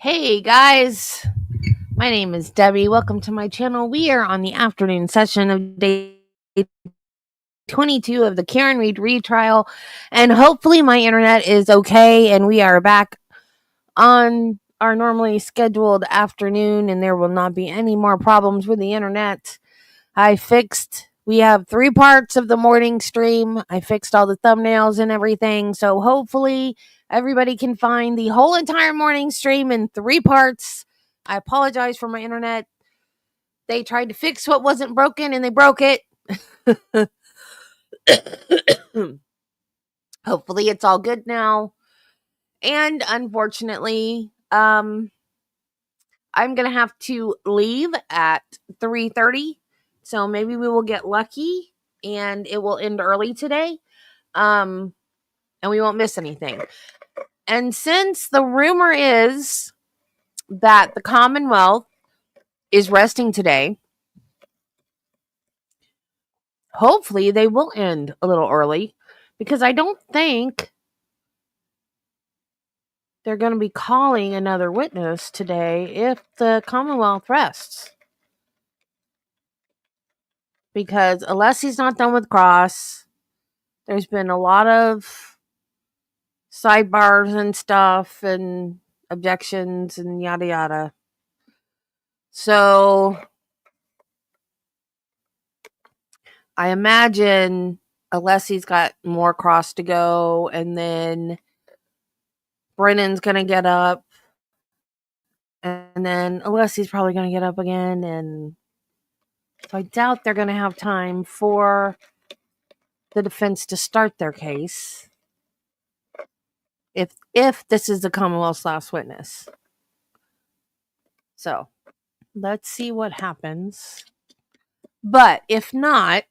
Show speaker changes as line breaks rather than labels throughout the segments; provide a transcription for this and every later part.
Hey guys, my name is Debbie. Welcome to my channel. We are on the afternoon session of day 22 of the Karen Reed retrial, and hopefully my internet is okay and we are back on our normally scheduled afternoon and there will not be any more problems with the internet. We have 3 parts of the morning stream. I fixed all the thumbnails and everything, so hopefully everybody can find the whole entire morning stream in 3 parts. I apologize for my internet. They tried to fix what wasn't broken and they broke it. Hopefully it's all good now. And unfortunately, I'm going to have to leave at 3:30. So maybe we will get lucky and it will end early today. And we won't miss anything. And since the rumor is that the Commonwealth is resting today, hopefully they will end a little early because I don't think they're going to be calling another witness today if the Commonwealth rests. Because unless he's not done with Cross, there's been a lot of sidebars and stuff and objections and yada yada. So I imagine unless he's got more Cross to go and then Brennan's going to get up and then Alessi's probably going to get up again, and so I doubt they're going to have time for the defense to start their case if this is the Commonwealth's last witness. So let's see what happens. But if not,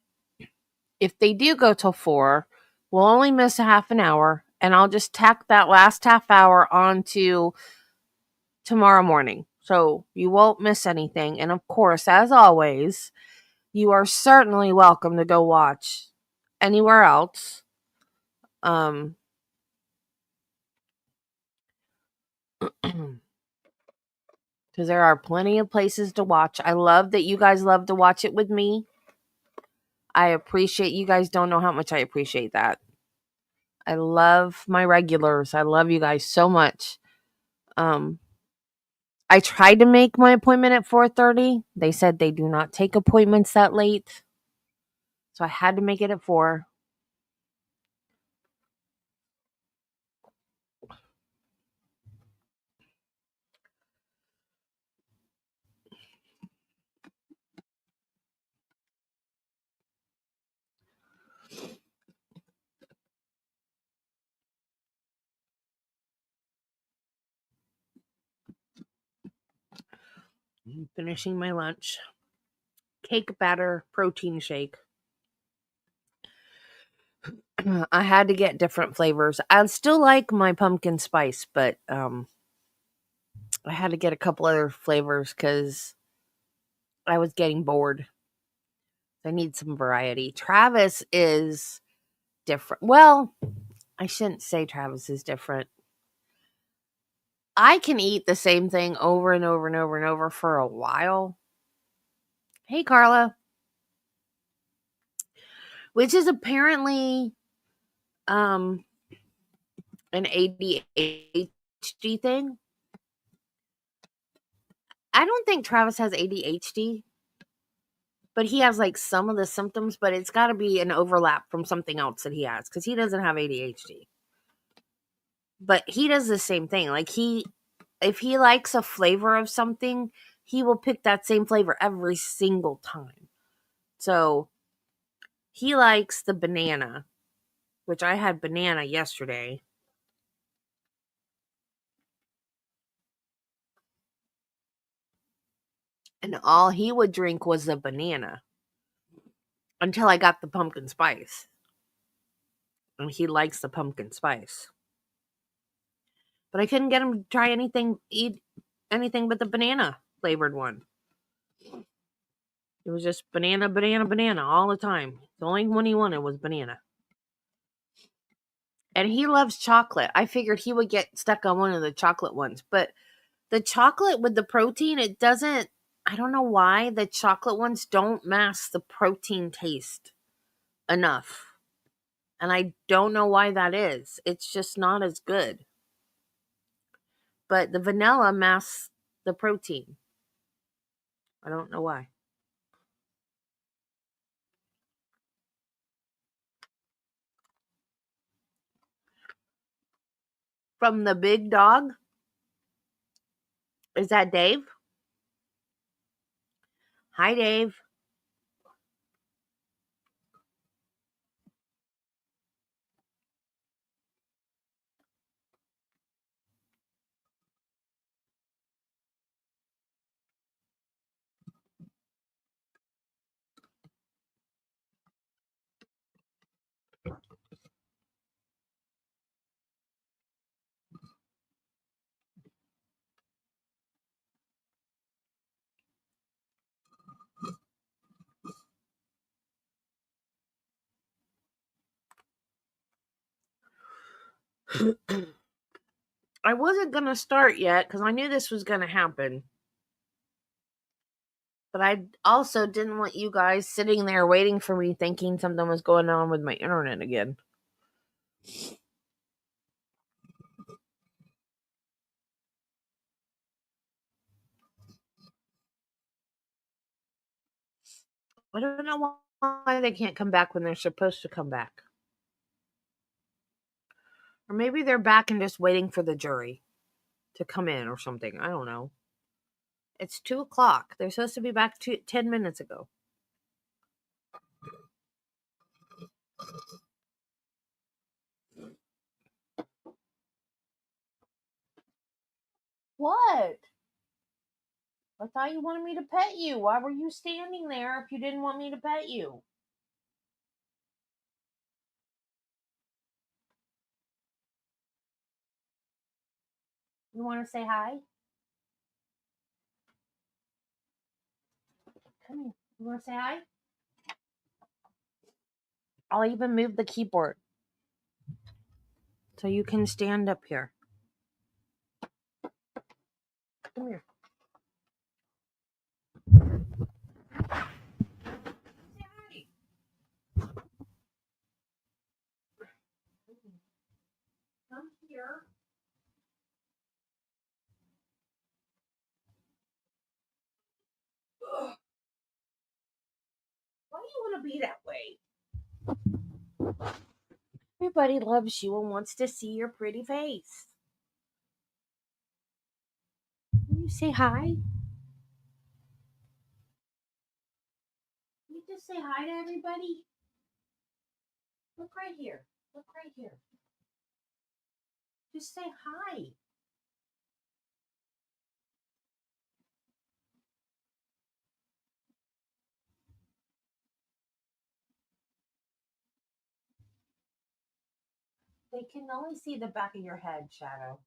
if they do go till 4, we'll only miss a half an hour, and I'll just tack that last half hour onto tomorrow morning. So you won't miss anything. And of course, as always, you are certainly welcome to go watch anywhere else. Because there are plenty of places to watch. I love that you guys love to watch it with me. I appreciate you guys. Don't know how much I appreciate that. I love my regulars. I love you guys so much. I tried to make my appointment at 4:30. They said they do not take appointments that late. So I had to make it at 4. I'm finishing my lunch. Cake batter protein shake. I had to get different flavors. I still like my pumpkin spice, but I had to get a couple other flavors because I was getting bored. I need some variety. Travis is different. Well, I shouldn't say Travis is different. I can eat the same thing over and over and over and over for a while. Hey, Carla. Which is apparently an ADHD thing. I don't think Travis has ADHD, but he has like some of the symptoms, but it's got to be an overlap from something else that he has because he doesn't have ADHD. But he does the same thing. Like if he likes a flavor of something, he will pick that same flavor every single time. So he likes the banana, which I had banana yesterday. And all he would drink was the banana until I got the pumpkin spice. And he likes the pumpkin spice. But I couldn't get him to try eat anything but the banana flavored one. It was just banana, banana, banana all the time. The only one he wanted was banana. And he loves chocolate. I figured he would get stuck on one of the chocolate ones. But The chocolate with the protein, it doesn't, I don't know why the chocolate ones don't mask the protein taste enough. And I don't know why that is. It's just not as good. But the vanilla masks the protein. I don't know why. From the big dog? Is that Dave? Hi, Dave. I wasn't going to start yet because I knew this was going to happen. But I also didn't want you guys sitting there waiting for me thinking something was going on with my internet again. I don't know why they can't come back when they're supposed to come back. Or maybe they're back and just waiting for the jury to come in or something. I don't know. It's 2:00. They're supposed to be back 10 minutes ago. What? I thought you wanted me to pet you. Why were you standing there if you didn't want me to pet you? You want to say hi? Come here. You want to say hi? I'll even move the keyboard so you can stand up here. Come here. Say hi. Come here. Ugh. Why do you want to be that way? Everybody loves you and wants to see your pretty face. Can you say hi? Can you just say hi to everybody? Look right here. Look right here. Just say hi. They can only see the back of your head, Shadow.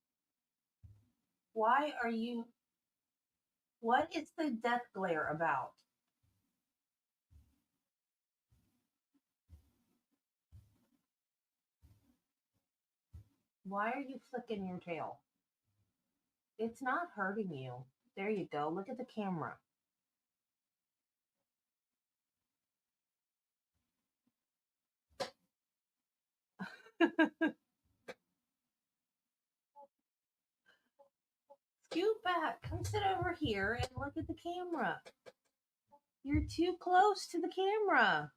Why are you. What is the death glare about? Why are you flicking your tail? It's not hurting you. There you go. Look at the camera. Scoot back. Come sit over here and look at the camera. You're too close to the camera.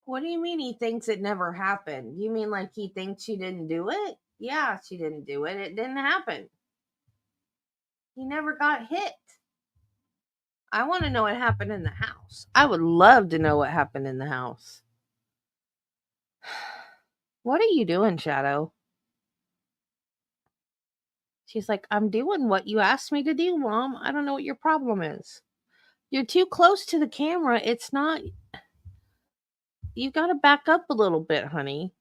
What do you mean he thinks it never happened? You mean like he thinks she didn't do it? Yeah, she didn't do it. It didn't happen. He never got hit. I want to know what happened in the house. I would love to know what happened in the house. What are you doing, Shadow? She's like, I'm doing what you asked me to do, Mom. I don't know what your problem is. You're too close to the camera. It's not. You got to back up a little bit, honey.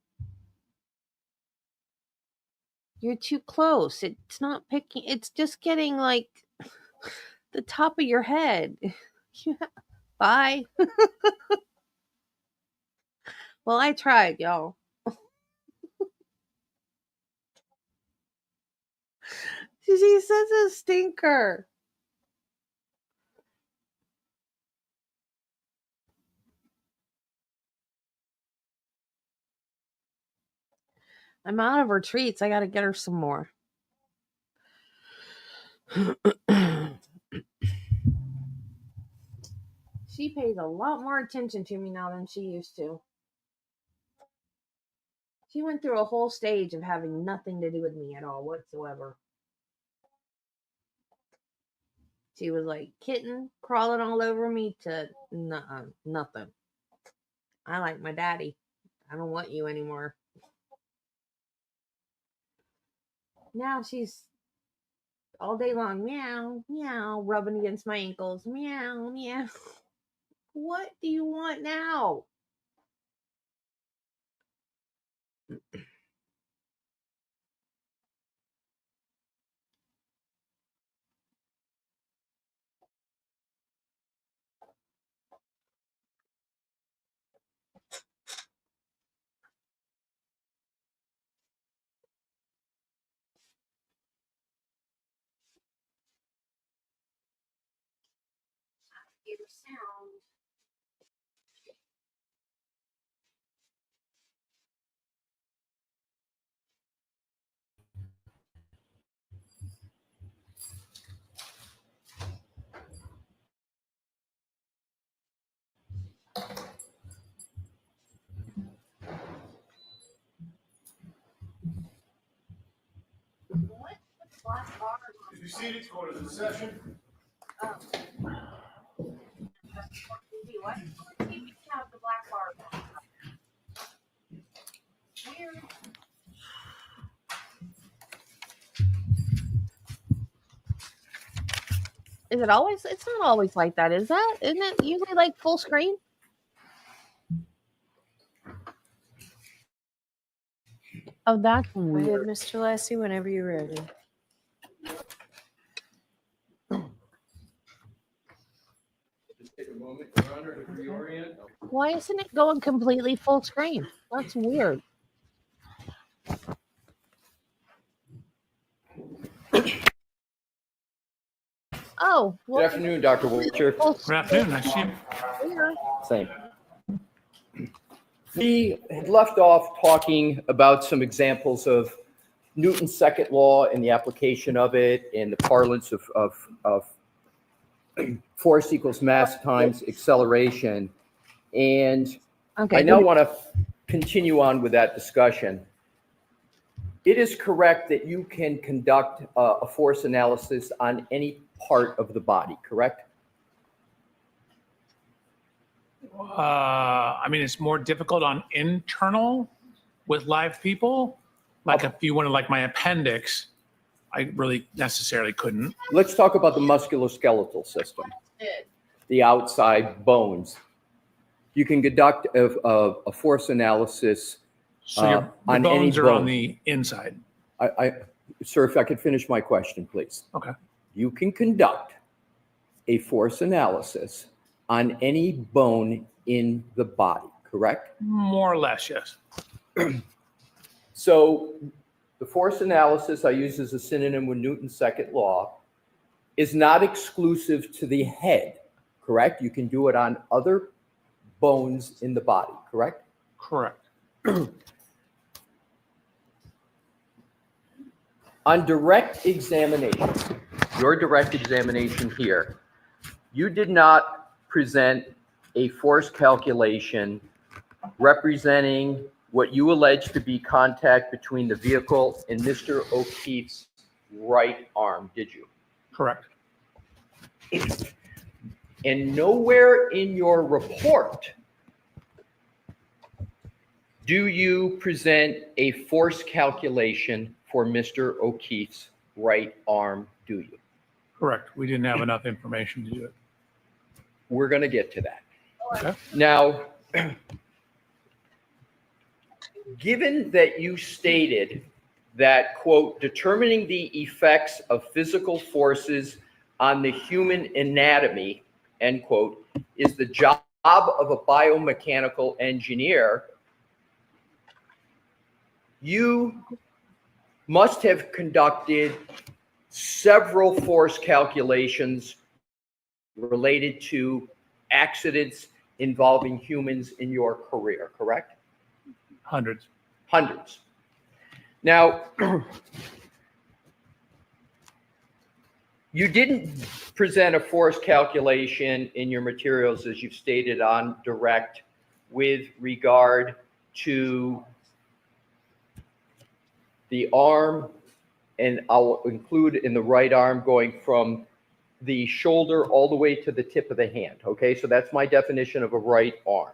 You're too close. It's not picking. It's just getting like the top of your head. Bye. Well, I tried, y'all. She's such a stinker. I'm out of her treats. I gotta get her some more. She pays a lot more attention to me now than she used to. She went through a whole stage of having nothing to do with me at all whatsoever. She was like kitten crawling all over me to nothing. I like my daddy. I don't want you anymore. Now she's all day long, meow, meow, rubbing against my ankles, meow, meow. What do you want now? Hear sound. What? Black bar?
If you're seated, go to the session.
Oh. Why do you have the black bar? Weird. Is it always? It's not always like that, is that? Isn't it usually like full screen? Oh, that's
Go ahead,
weird.
Mr. Lassie, whenever you're ready.
Just take a moment, Your Honor, to reorient.
Why isn't it going completely full screen? That's weird. Oh,
Good afternoon, Dr. Wiltshire.
Good afternoon. Nice to see you.
Weird.
Same. We had left off talking about some examples of Newton's second law and the application of it in the parlance of force equals mass times acceleration. And
Okay.
I now want to continue on with that discussion. It is correct that you can conduct a force analysis on any part of the body, correct?
I mean, it's more difficult on internal with live people. Like if you wanted like my appendix, I really necessarily couldn't.
Let's talk about the musculoskeletal system, the outside bones. You can conduct a force analysis
So your
on
bones
any
are on
bone.
the inside.
Sir, if I could finish my question, please.
Okay.
You can conduct a force analysis on any bone in the body, correct?
More or less, yes.
So the force analysis I use as a synonym with Newton's second law is not exclusive to the head, correct? You can do it on other bones in the body, correct?
Correct.
On direct examination, your direct examination here, you did not present a force calculation representing what you allege to be contact between the vehicle and Mr. O'Keefe's right arm, did you?
Correct.
And nowhere in your report do you present a force calculation for Mr. O'Keefe's right arm, do you?
Correct. We didn't have enough information to do it.
We're going to get to that.
Okay.
Now, given that you stated that, quote, determining the effects of physical forces on the human anatomy, end quote, is the job of a biomechanical engineer, you must have conducted several force calculations related to accidents involving humans in your career, correct?
Hundreds.
Hundreds. Now, you didn't present a force calculation in your materials, as you've stated on direct, with regard to the arm, and I'll include in the right arm going from the shoulder all the way to the tip of the hand. Okay, so that's my definition of a right arm.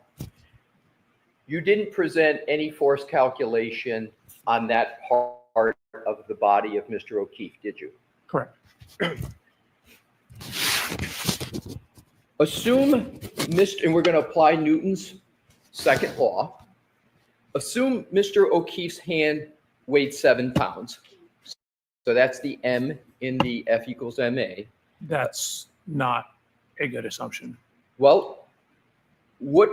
You didn't present any force calculation on that part of the body of Mr. O'Keefe, did you?
Correct.
Assume, and we're going to apply Newton's second law. Assume Mr. O'Keefe's hand weighed 7 pounds. So that's the M in the F equals MA.
That's not a good assumption.
Well, what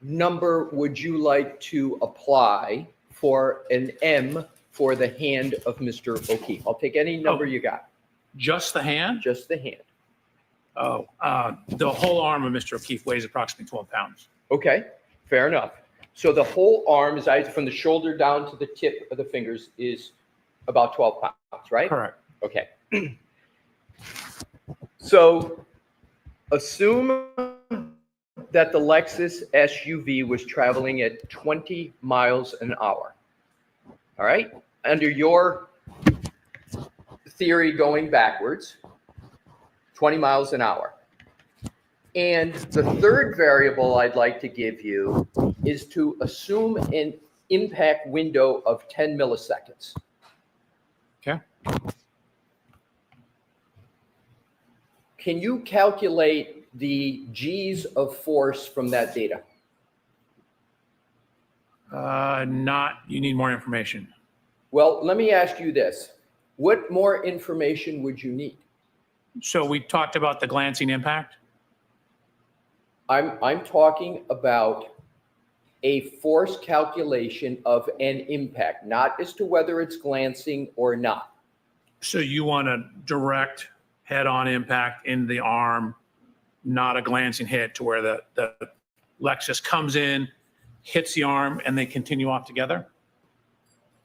number would you like to apply for an M for the hand of Mr. O'Keefe? I'll take any number you got.
Just the hand?
Just the hand.
Oh, the whole arm of Mr. O'Keefe weighs approximately 12 pounds.
Okay, fair enough. So the whole arm, is from the shoulder down to the tip of the fingers, is about 12 pounds, right?
Correct.
Okay. So assume that the Lexus SUV was traveling at 20 miles an hour. All right? Under your theory going backwards, 20 miles an hour. And the third variable I'd like to give you is to assume an impact window of 10 milliseconds.
Okay.
Can you calculate the G's of force from that data?
You need more information.
Well, let me ask you this. What more information would you need?
So we talked about the glancing impact.
I'm talking about a force calculation of an impact, not as to whether it's glancing or not.
So you want a direct head-on impact in the arm, not a glancing hit to where the Lexus comes in, hits the arm, and they continue off together?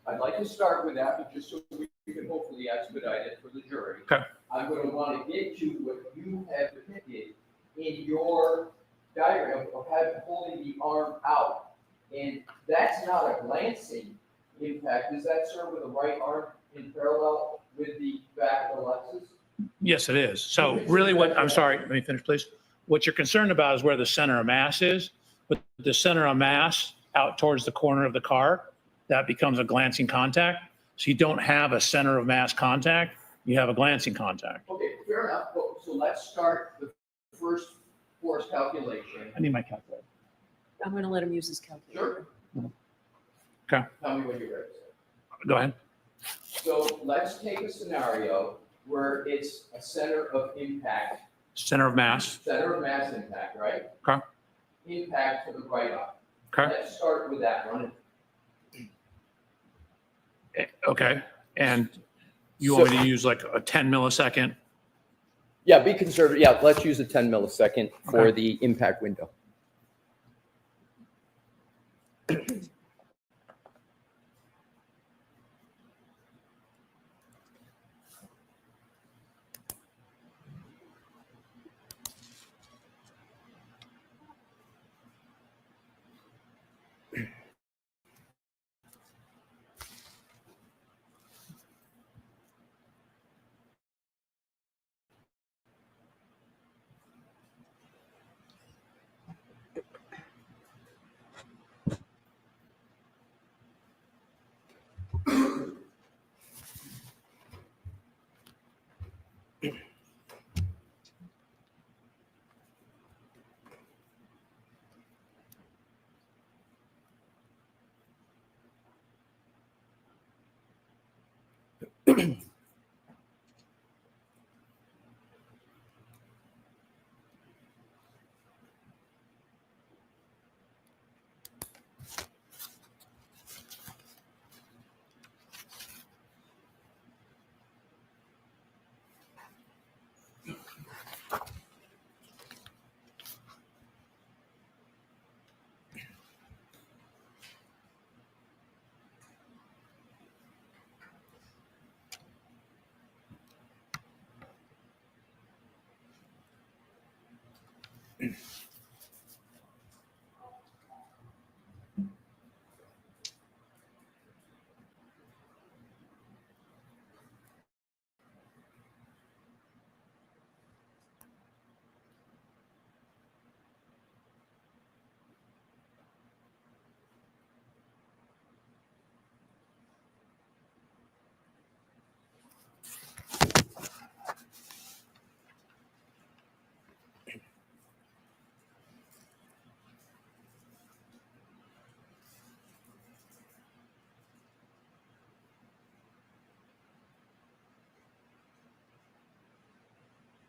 I'd like to start with that, but just so we can hopefully expedite it for the jury.
Okay.
I'm going to want to get to what you have depicted in your diagram of holding the arm out. And that's not a glancing impact. Is that, sir, with the right arm in parallel with the back of the Lexus?
Yes, it is. So really I'm sorry, let me finish, please. What you're concerned about is where the center of mass is. With the center of mass out towards the corner of the car, that becomes a glancing contact. So you don't have a center of mass contact, you have a glancing contact.
Okay, fair enough. Well, so let's start the first force calculation.
I need my calculator.
I'm going to let him use his calculator.
Sure.
Okay,
Tell me when you're ready.
go ahead.
So let's take a scenario where it's a center of impact,
Center of mass.
center of mass impact, right?
Okay.
Impact to the right arm.
Okay.
Let's start with that one.
Okay. And you want me to use like a 10 millisecond?
Yeah, be conservative. Yeah, let's use a 10 millisecond for
Okay.
the impact window.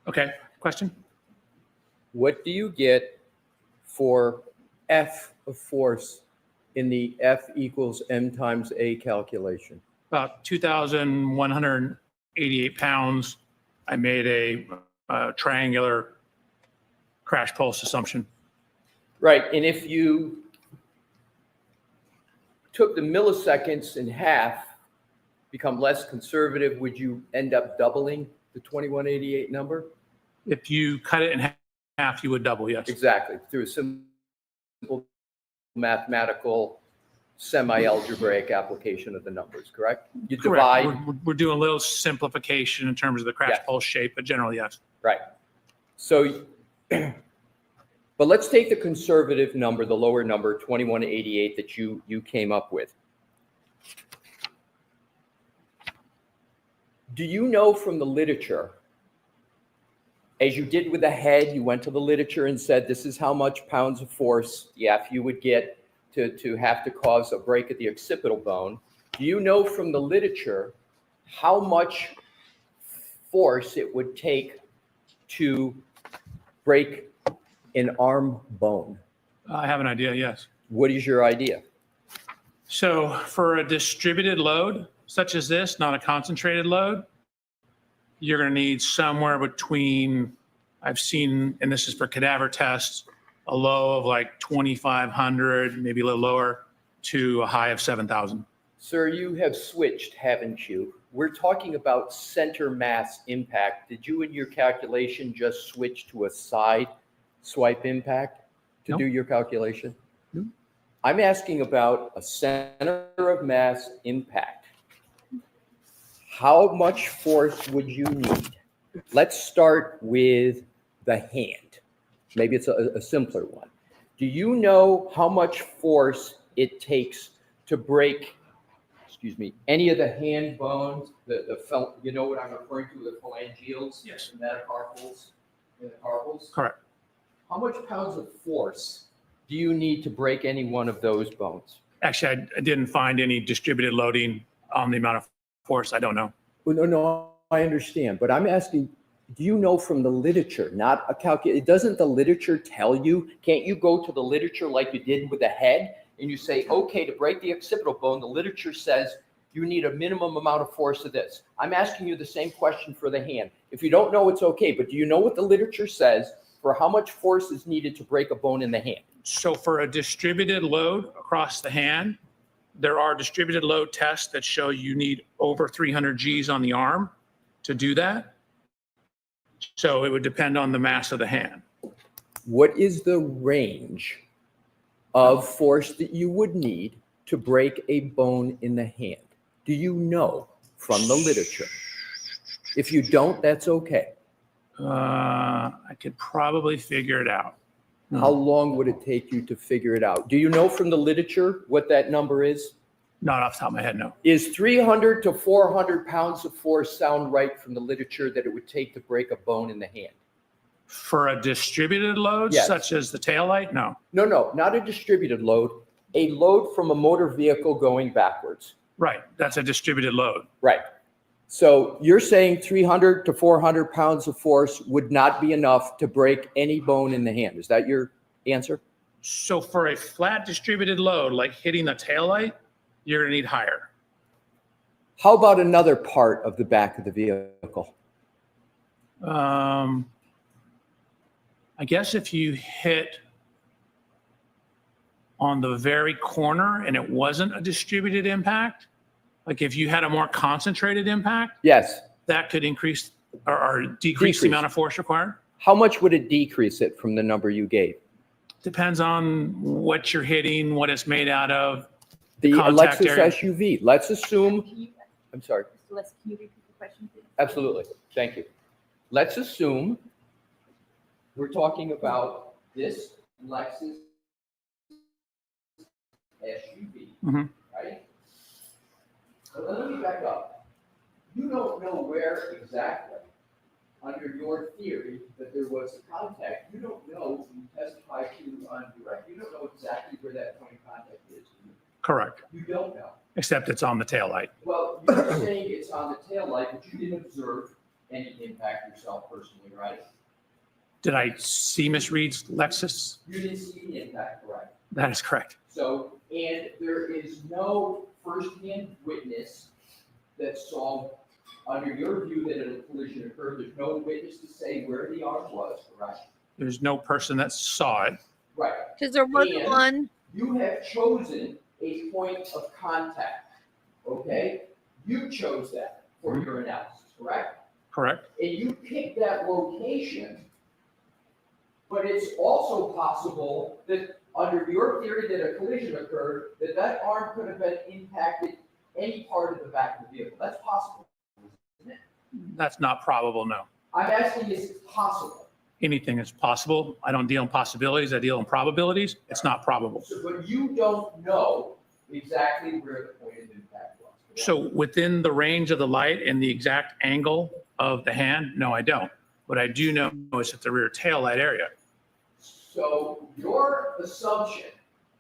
Okay, question?
What do you get for F of force in the F equals M times A calculation?
About 2,188 pounds. I made a triangular crash pulse assumption.
Right, and if you took the milliseconds in half, become less conservative, would you end up doubling the 2188 number?
If you cut it in half, you would double, yes.
Exactly, through a simple mathematical semi-algebraic application of the numbers, correct? You divide.
Correct. We're doing a little simplification in terms of the crash
Yes.
pulse shape, but generally, yes.
Right. So, but let's take the conservative number, the lower number, 2188 that you came up with. Do you know from the literature, as you did with the head, you went to the literature and said, this is how much pounds of force, if you would get to have to cause a break at the occipital bone. Do you know from the literature how much force it would take to break an arm bone?
I have an idea, yes.
What is your idea?
So for a distributed load, such as this, not a concentrated load, you're going to need somewhere between, I've seen, and this is for cadaver tests, a low of like 2,500, maybe a little lower, to a high of 7,000.
Sir, you have switched, haven't you? We're talking about center mass impact. Did you in your calculation just switch to a side swipe impact to
No.
do your calculation?
No.
I'm asking about a center of mass impact. How much force would you need? Let's start with the hand. Maybe it's a simpler one. Do you know how much force it takes to break, any of the hand bones, you know what I'm referring to, the phalangeals?
Yes.
The metacarpals, and the carpals?
Correct.
How much pounds of force do you need to break any one of those bones?
Actually, I didn't find any distributed loading on the amount of force. I don't know.
Well, no, I understand, but I'm asking, do you know from the literature, not a calculation? Doesn't the literature tell you? Can't you go to the literature like you did with the head and you say, okay, to break the occipital bone, the literature says you need a minimum amount of force of this. I'm asking you the same question for the hand. If you don't know, it's okay, but do you know what the literature says for how much force is needed to break a bone in the hand?
So for a distributed load across the hand, there are distributed load tests that show you need over 300 Gs on the arm to do that. So it would depend on the mass of the hand.
What is the range of force that you would need to break a bone in the hand? Do you know from the literature? If you don't, that's okay.
I could probably figure it out.
How long would it take you to figure it out? Do you know from the literature what that number is?
Not off the top of my head, no.
Is 300 to 400 pounds of force sound right from the literature that it would take to break a bone in the hand?
For a distributed load,
Yes.
such as the taillight, no.
No, not a distributed load. A load from a motor vehicle going backwards.
Right, that's a distributed load.
Right. So you're saying 300 to 400 pounds of force would not be enough to break any bone in the hand. Is that your answer?
So for a flat distributed load, like hitting the taillight, you're going to need higher.
How about another part of the back of the vehicle?
I guess if you hit on the very corner and it wasn't a distributed impact, like if you had a more concentrated impact,
Yes.
that could increase or decrease the amount of force required.
How much would it decrease it from the number you gave?
Depends on what you're hitting, what it's made out of.
The
Contact
Lexus
area.
SUV. Let's assume, I'm sorry.
Can you repeat the question, please?
Absolutely. Thank you. Let's assume we're talking about this Lexus SUV,
Mhm.
right? But let me back up. You don't know where exactly, under your theory, that there was a contact. You don't know, you testified to on direct, you don't know exactly where that point of contact is.
Correct.
You don't know.
Except it's on the taillight.
Well, you're saying it's on the taillight, but you didn't observe any impact yourself personally, right?
Did I see Miss Reed's Lexus?
You didn't see the impact, correct?
That is correct.
So, and there is no firsthand witness that saw, under your view, that a collision occurred. There's no witness to say where the arm was, correct?
There's no person that saw it.
Right.
Because there was
And
one.
you have chosen a point of contact, okay? You chose that for your analysis, correct?
Correct.
And you picked that location, but it's also possible that under your theory that a collision occurred, that that arm could have been impacted any part of the back of the vehicle. That's possible, isn't it?
That's not probable, no.
I'm asking, is it possible?
Anything is possible. I don't deal in possibilities, I deal in probabilities. It's not probable.
So, but you don't know exactly where the point of impact was. correct?
So within the range of the light and the exact angle of the hand, no, I don't. What I do know is at the rear tail light area.
So your assumption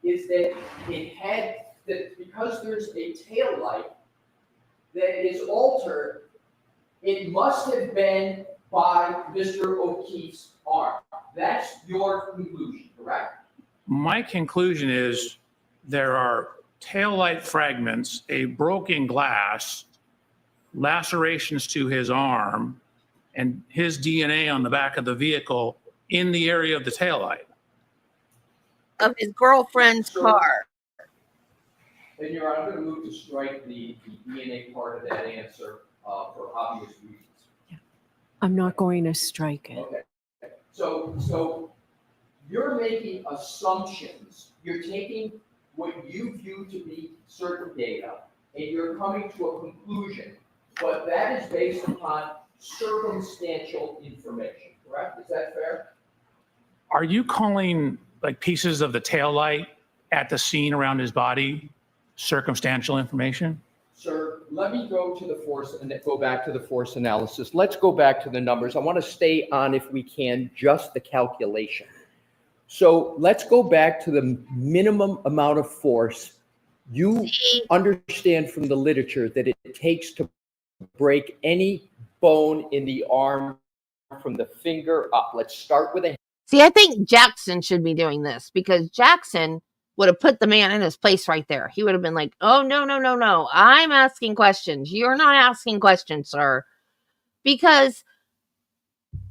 is that it had, that because there's a tail light that is altered, it must have been by Mr. O'Keefe's arm. That's your conclusion, correct?
My conclusion is there are tail light fragments, a broken glass, lacerations to his arm, and his DNA on the back of the vehicle in the area of the taillight.
Of his girlfriend's car.
And Your Honor, I'm going to move to strike the DNA part of that answer for obvious reasons.
I'm not going to strike it.
Okay. So you're making assumptions. You're taking what you view to be certain data, and you're coming to a conclusion, but that is based upon circumstantial information, correct? Is that fair?
Are you calling like pieces of the taillight at the scene around his body circumstantial information?
Sir, let me go to the force and go back to the force analysis. Let's go back to the numbers. I want to stay on, if we can, just the calculation. So let's go back to the minimum amount of force you understand from the literature that it takes to break any bone in the arm from the finger up. Let's start with a.
See, I think Jackson should be doing this because Jackson would have put the man in his place right there. He would have been like, oh, no, no, no, no. I'm asking questions. You're not asking questions, sir. Because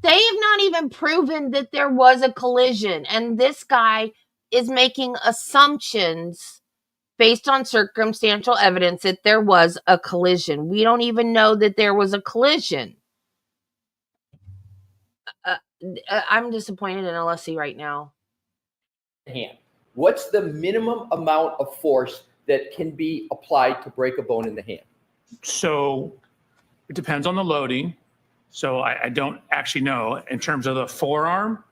they have not even proven that there was a collision. And this guy is making assumptions based on circumstantial evidence that there was a collision. We don't even know that there was a collision. I'm disappointed in LSC right now.
Hand. What's the minimum amount of force that can be applied to break a bone in the hand?
So it depends on the loading. So I don't actually know. In terms of the forearm,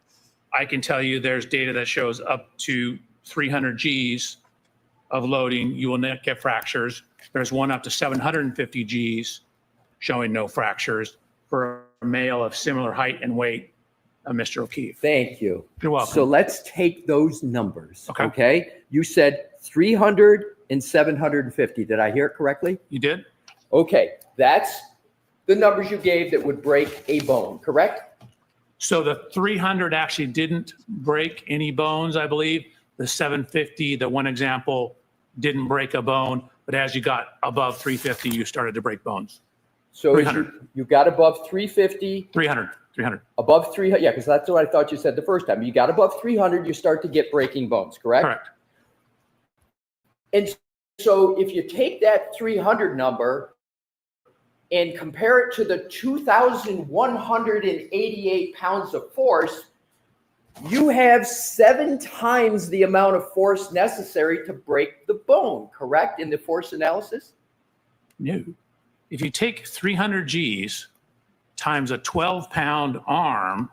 I can tell you there's data that shows up to 300 Gs of loading, you will not get fractures. There's one up to 750 Gs showing no fractures for a male of similar height and weight, Mr. O'Keefe.
Thank you.
You're welcome.
So let's take those numbers.
Okay.
Okay. You said 300 and 750. Did I hear it correctly?
You did?
Okay. That's the numbers you gave that would break a bone, correct?
So the 300 actually didn't break any bones, I believe. The 750, the one example, didn't break a bone, but as you got above 350, you started to break bones.
So
300.
you got above 350,
300.
above 300, yeah, because that's what I thought you said the first time. You got above 300, you start to get breaking bones, correct?
Correct.
And so if you take that 300 number and compare it to the 2,188 pounds of force, you have 7 times the amount of force necessary to break the bone, correct, in the force analysis?
No. If you take 300 Gs times a 12-pound arm,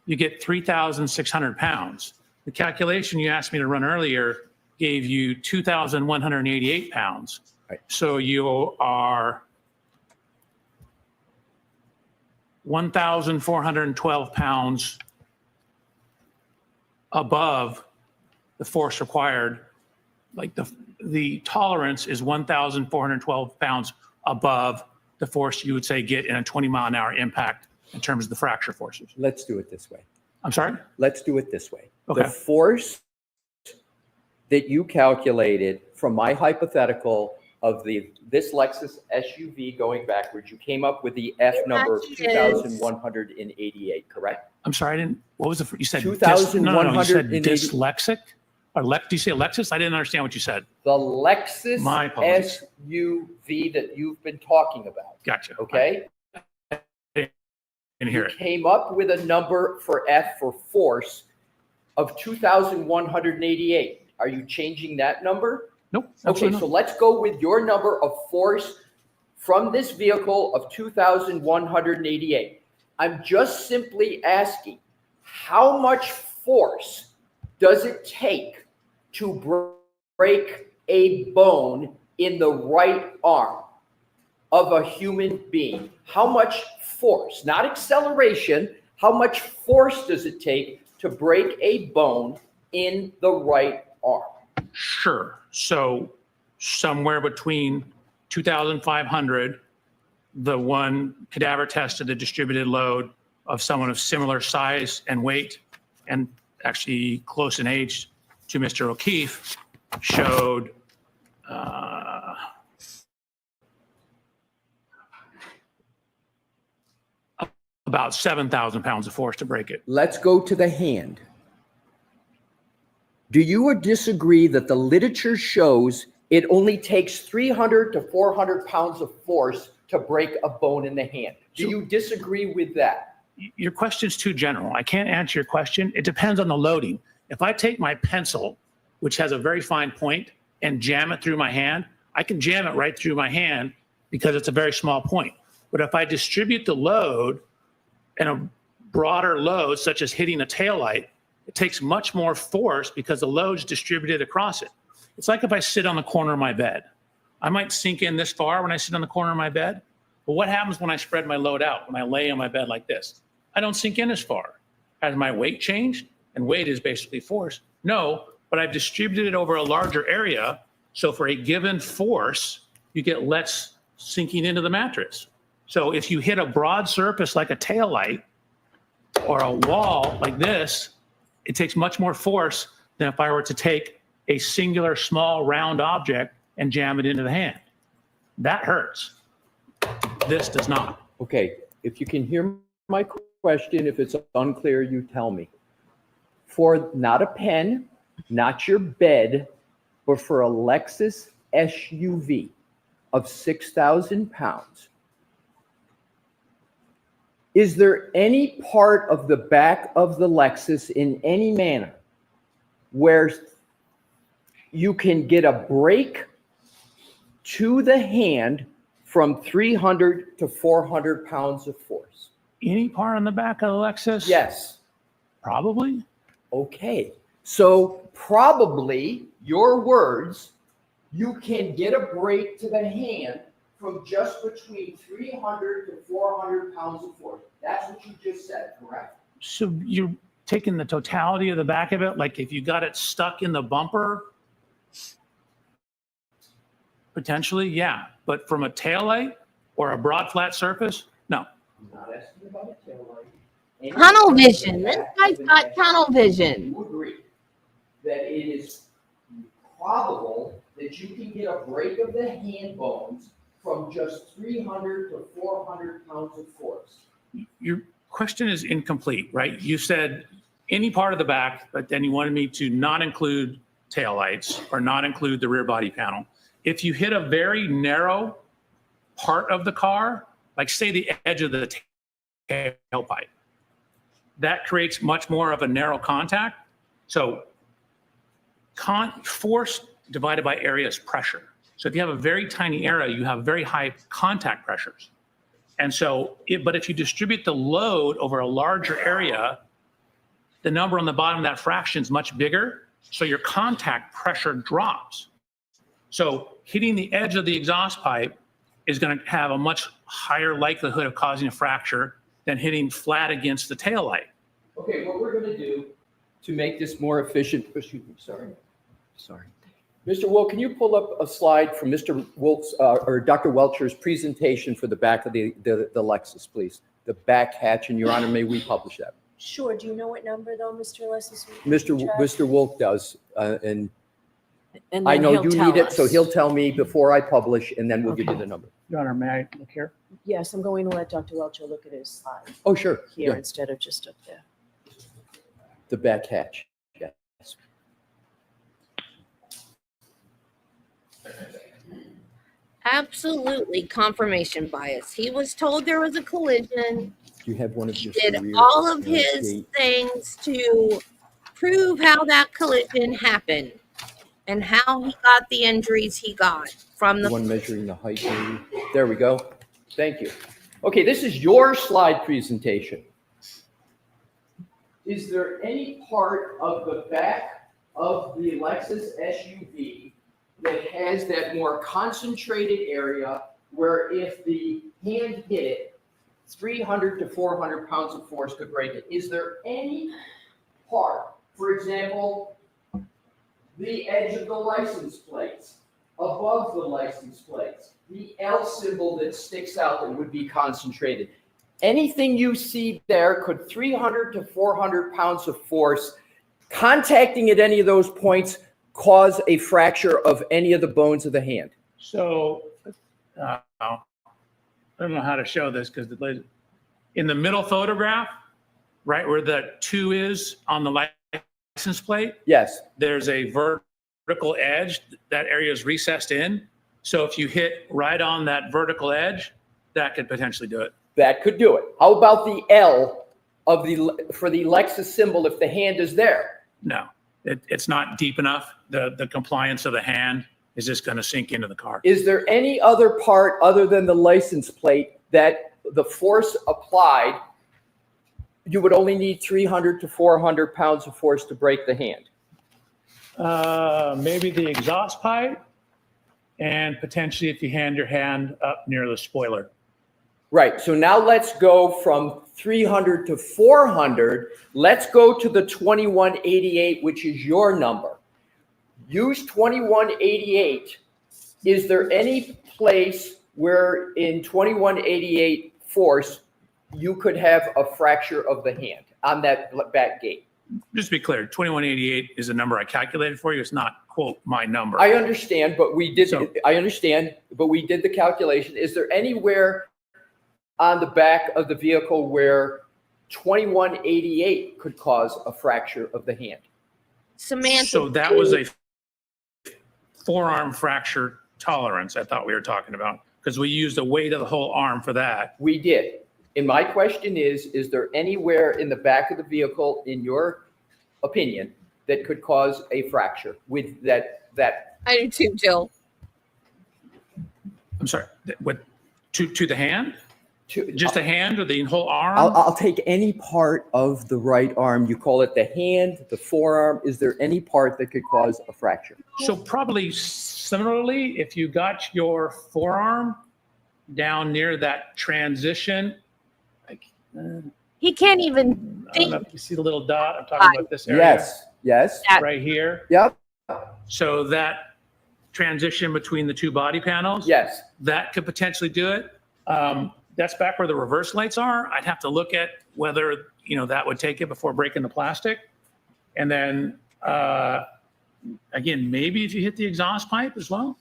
you get 3,600 pounds. The calculation you asked me to run earlier gave you 2,188 pounds.
Right.
So you are 1,412 pounds above the force required. Like the tolerance is 1,412 pounds above the force you would say get in a 20-mile-an-hour impact in terms of the fracture forces.
Let's do it this way.
I'm sorry?
Let's do it this way.
Okay.
The force that you calculated from my hypothetical of this Lexus SUV going backwards, you came up with the F number of 2,188, correct?
I'm sorry, I didn't, what was the, you said, you said
2,180.
dyslexic? Or did you say Lexus? I didn't understand what you said.
The Lexus
My apologies.
SUV that you've been talking about,
Gotcha.
okay?
I didn't hear
You
it.
came up with a number for F for force of 2,188. Are you changing that number?
Nope.
Okay,
absolutely
so
not.
let's go with your number of force from this vehicle of 2,188. I'm just simply asking, how much force does it take to break a bone in the right arm of a human being? How much force, not acceleration, how much force does it take to break a bone in the right arm?
Sure. So somewhere between 2,500, the one cadaver tested the distributed load of someone of similar size and weight, and actually close in age to Mr. O'Keefe, showed about 7,000 pounds of force to break it.
Let's go to the hand. Do you disagree that the literature shows it only takes 300 to 400 pounds of force to break a bone in the hand? Do you disagree with that?
Your question's too general. I can't answer your question. It depends on the loading. If I take my pencil, which has a very fine point, and jam it through my hand, I can jam it right through my hand because it's a very small point. But if I distribute the load and a broader load, such as hitting a taillight, it takes much more force because the load's distributed across it. It's like if I sit on the corner of my bed. I might sink in this far when I sit on the corner of my bed, but what happens when I spread my load out, when I lay on my bed like this? I don't sink in as far. Has my weight changed? And weight is basically force. No, but I've distributed it over a larger area. So for a given force, you get less sinking into the mattress. So if you hit a broad surface like a taillight or a wall like this, it takes much more force than if I were to take a singular small round object and jam it into the hand. That hurts. This does not.
Okay, if you can hear my question, if it's unclear, you tell me. For not a pen, not your bed, but for a Lexus SUV of 6,000 pounds, is there any part of the back of the Lexus in any manner where you can get a break to the hand from 300 to 400 pounds of force?
Any part on the back of the Lexus?
Yes.
Probably.
Okay. So probably, your words, you can get a break to the hand from just between 300 to 400 pounds of force. That's what you just said, correct?
So you're taking the totality of the back of it, like if you got it stuck in the bumper, potentially, yeah. But from a taillight or a broad flat surface? No.
Not asking about a taillight. Any
Tunnel
part of the
vision. This
back
guy's
of an
got
SUV,
tunnel vision.
You agree that it is probable that you can get a break of the hand bones from just 300 to 400 pounds of force.
Your question is incomplete, right? You said any part of the back, but then you wanted me to not include taillights or not include the rear body panel. If you hit a very narrow part of the car, like say the edge of the tailpipe, that creates much more of a narrow contact. So force divided by area is pressure. So if you have a very tiny area, you have very high contact pressures. And so, but if you distribute the load over a larger area, the number on the bottom of that fraction is much bigger. So your contact pressure drops. So hitting the edge of the exhaust pipe is going to have a much higher likelihood of causing a fracture than hitting flat against the taillight.
Okay, what we're going to do to make this more efficient, excuse me, sorry. Mr. Wilk, can you pull up a slide from Mr. Wilk's or Dr. Welcher's presentation for the back of the Lexus, please? The back hatch, and Your Honor, may we publish that?
Sure. Do you know what number though, Mr. Lessis?
Mr. Wilk does, and
And
I
then
know
he'll
you
tell
need it, so
us.
he'll tell me before I publish, and then we'll give you the number.
Your Honor, may I look here?
Yes, I'm going to let Dr. Welcher look at his slide
Oh, sure.
here
Yeah,
instead of just up there.
the back hatch. Yes.
Absolutely confirmation bias. He was told there was a collision.
Do you have one of
He
your
did
rear
all of his
gate?
things to prove how that collision happened and how he got the injuries he got from
The
the.
one measuring the height, maybe? There we go. Thank you. Okay, this is your slide presentation. Is there any part of the back of the Lexus SUV that has that more concentrated area where if the hand hit it, 300 to 400 pounds of force could break it? Is there any part, for example, the edge of the license plates, above the license plates, the L symbol that sticks out that would be concentrated? Anything you see there, could 300 to 400 pounds of force contacting at any of those points cause a fracture of any of the bones of the hand?
So I don't know how to show this because in the middle photograph, right where the 2 is on the license plate,
Yes.
there's a vertical edge. That area is recessed in. So if you hit right on that vertical edge, that could potentially do it.
That could do it. How about the L for the Lexus symbol if the hand is there?
No, it's not deep enough. The compliance of the hand is just going to sink into the car.
Is there any other part other than the license plate that the force applied, you would only need 300 to 400 pounds of force to break the hand?
Maybe the exhaust pipe, and potentially if you hand your hand up near the spoiler.
Right. So now let's go from 300 to 400. Let's go to the 2188, which is your number. Use 2188. Is there any place where in 2188 force you could have a fracture of the hand on that back gate?
Just to be clear, 2188 is a number I calculated for you. It's not, quote, my number.
I understand, but we did.
So-
I understand, but we did the calculation. Is there anywhere on the back of the vehicle where 2188 could cause a fracture of the hand?
Samantha.
So that was a forearm fracture tolerance I thought we were talking about, because we used the weight of the whole arm for that.
We did. And my question is there anywhere in the back of the vehicle, in your opinion, that could cause a fracture with that?
I do too, Jill.
I'm sorry, what, to the hand?
To,
Just a hand or the whole arm?
I'll take any part of the right arm. You call it the hand, the forearm. Is there any part that could cause a fracture?
So probably similarly, if you got your forearm down near that transition,
He can't even
I don't know
think.
if you see the little dot. I'm talking about this area.
Yes.
Right here.
Yep.
So that transition between the two body panels,
Yes.
that could potentially do it. That's back where the reverse lights are. I'd have to look at whether, that would take it before breaking the plastic. And then, again, maybe if you hit the exhaust pipe as well,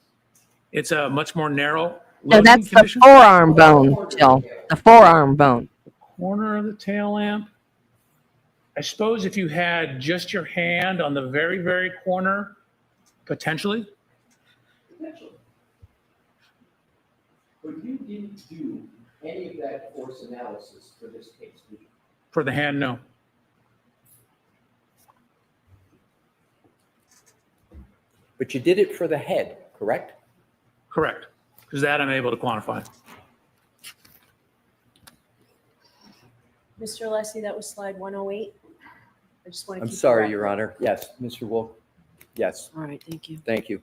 it's a much more narrow
No,
loading
that's the
condition.
forearm bone, Jill. The forearm bone.
Corner of the tail lamp. I suppose if you had just your hand on the very, very corner, potentially.
Potentially. But you didn't do any of that force analysis for this case, did you?
For the hand, no.
But you did it for the head, correct?
Correct. Because that I'm able to quantify.
Mr. Alessi, that was slide 108. I just want to
I'm
keep.
sorry,
track.
Your Honor. Yes, Mr. Wolf. Yes,
All right, thank you.
thank you.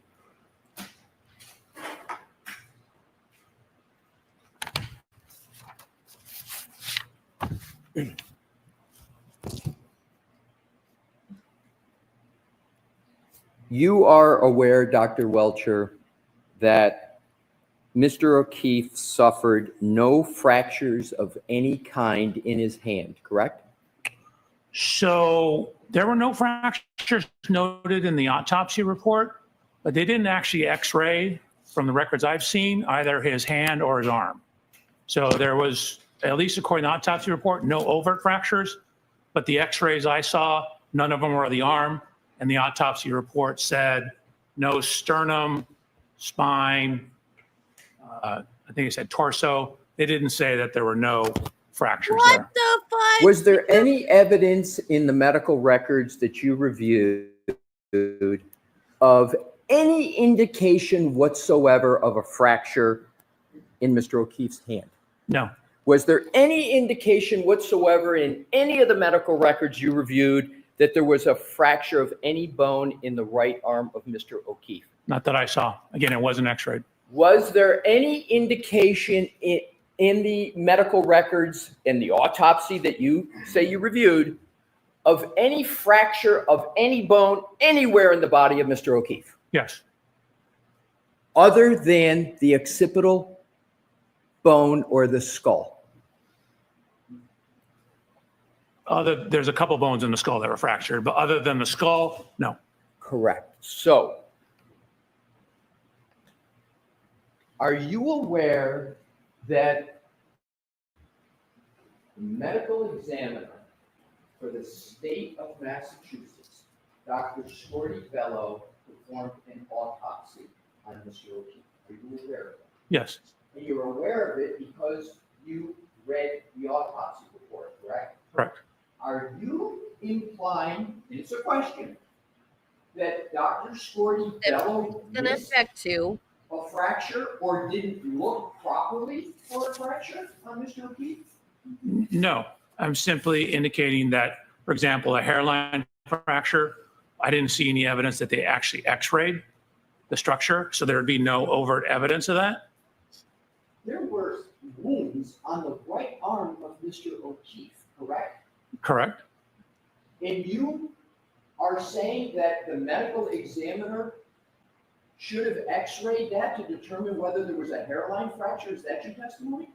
You are aware, Dr. Welcher, that Mr. O'Keefe suffered no fractures of any kind in his hand, correct?
So there were no fractures noted in the autopsy report, but they didn't actually x-ray, from the records I've seen, either his hand or his arm. So there was, at least according to the autopsy report, no overt fractures, but the x-rays I saw, none of them were of the arm, and the autopsy report said no sternum, spine, I think it said torso. They didn't say that there were no fractures there.
What the fuck?
Was there any evidence in the medical records that you reviewed of any indication whatsoever of a fracture in Mr. O'Keefe's hand?
No,
Was there any indication whatsoever in any of the medical records you reviewed that there was a fracture of any bone in the right arm of Mr. O'Keefe?
not that I saw. Again, it wasn't x-rayed.
Was there any indication in the medical records and the autopsy that you say you reviewed of any fracture of any bone anywhere in the body of Mr. O'Keefe,
Yes.
other than the occipital bone or the skull?
There's a couple bones in the skull that were fractured, but other than the skull, no.
Correct. So, are you aware that the medical examiner for the state of Massachusetts, Dr. Shorty Bello, performed an autopsy on Mr. O'Keefe? Are you aware of that?
Yes.
And you're aware of it because you read the autopsy report, correct?
Correct.
Are you implying, and it's a question, that Dr. Shorty Bello
Gonna
missed
check too.
a fracture or didn't look properly for a fracture on Mr. O'Keefe?
No, I'm simply indicating that, for example, a hairline fracture, I didn't see any evidence that they actually x-rayed the structure, so there would be no overt evidence of that.
There were wounds on the right arm of Mr. O'Keefe, correct?
Correct.
And you are saying that the medical examiner should have x-rayed that to determine whether there was a hairline fracture? Is that your testimony?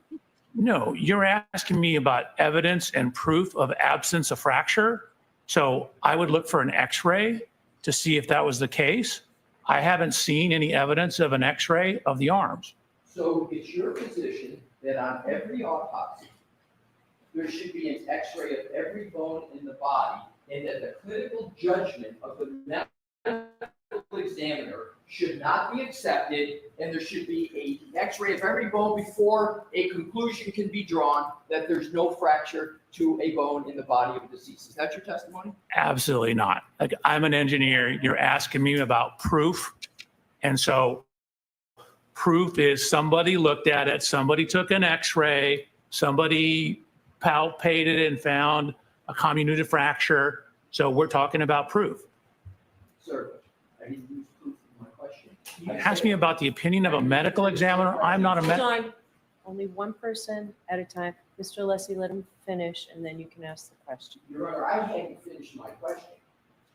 No, you're asking me about evidence and proof of absence of fracture. So I would look for an x-ray to see if that was the case. I haven't seen any evidence of an x-ray of the arms.
So it's your position that on every autopsy, there should be an x-ray of every bone in the body, and that the clinical judgment of the medical examiner should not be accepted, and there should be an x-ray of every bone before a conclusion can be drawn that there's no fracture to a bone in the body of a deceased. Is that your testimony?
Absolutely not. Like, I'm an engineer. You're asking me about proof. And so proof is somebody looked at it, somebody took an x-ray, somebody palpated and found a comminuted fracture. So we're talking about proof.
Sir, I didn't use proof in my question.
Ask me about the opinion of a medical examiner. I'm not a
Hold
medical.
on. Only one person at a time. Mr. Alessi, let him finish, and then you can ask the question.
Your Honor, I hadn't finished my question.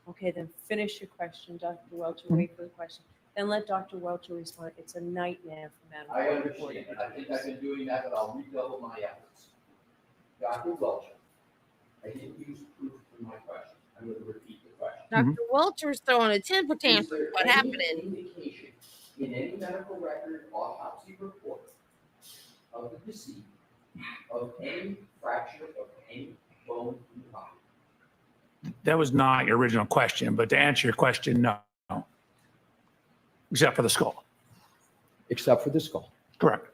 Okay, then finish your question, Dr. Welch. Wait for the question. Then let Dr. Welcher respond. It's a nightmare for Madam
I
Clerk.
understand, and I think I've been doing that, but I'll redouble my efforts. Dr. Welcher, I didn't use proof for my question. I'm going to repeat the question.
Dr. Welcher's throwing a temper
Is
tantrum.
there
What
any
happened?
indication in any medical record, autopsy report of the deceased of any fracture of any bone in the body?
That was not your original question, but to answer your question, no. Except for the skull.
Except for the skull.
Correct.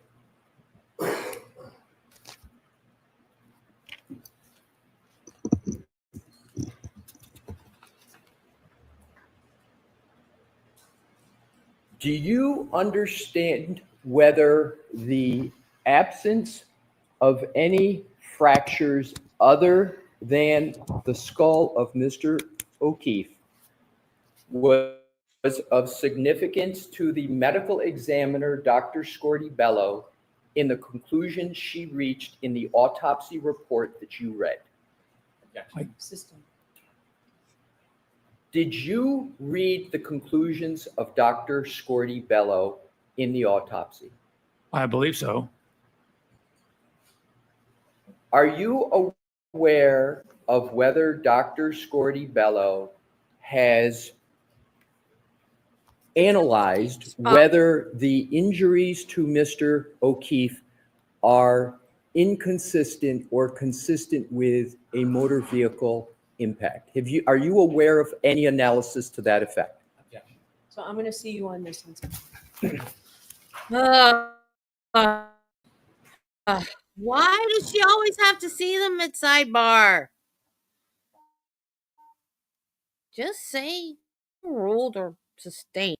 Do you understand whether the absence of any fractures other than the skull of Mr. O'Keefe was of significance to the medical examiner, Dr. Scordy Bello, in the conclusion she reached in the autopsy report that you read?
System.
Did you read the conclusions of Dr. Scordy Bello in the autopsy?
I believe so.
Are you aware of whether Dr. Scordy Bello has analyzed whether the injuries to Mr. O'Keefe are inconsistent or consistent with a motor vehicle impact? Are you aware of any analysis to that effect?
So I'm going to see you on this one.
Why does she always have to see them at sidebar? Just say ruled or sustained.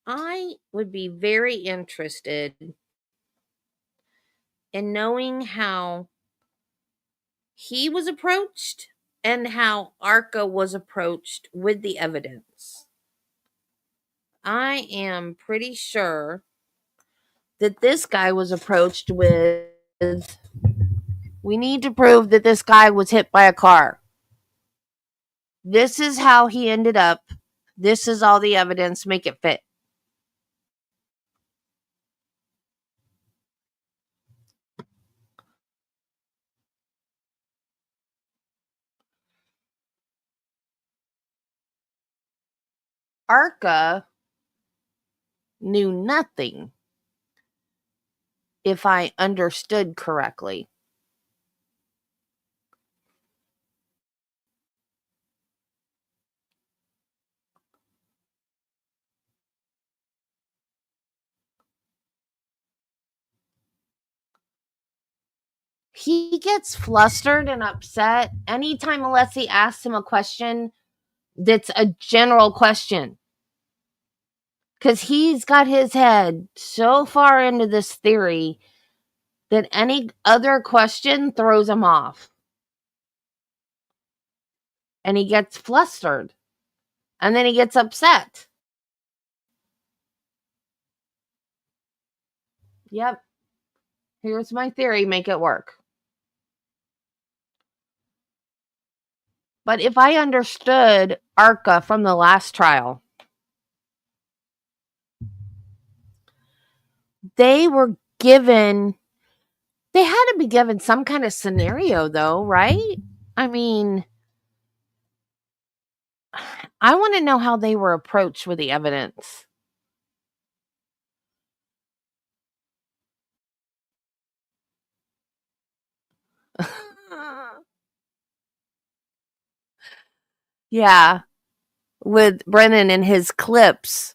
I would be very interested in knowing how he was approached and how ARCA was approached with the evidence. I am pretty sure that this guy was approached with, we need to prove that this guy was hit by a car. This is how he ended up. This is all the evidence. Make it fit. ARCA knew nothing, if I understood correctly. He gets flustered and upset anytime Alessi asks him a question that's a general question. Because he's got his head so far into this theory that any other question throws him off. And he gets flustered. And then he gets upset. Yep. Here's my theory. Make it work. But if I understood ARCA from the last trial, they had to be given some kind of scenario though, right? I mean, I want to know how they were approached with the evidence. Yeah, with Brennan and his clips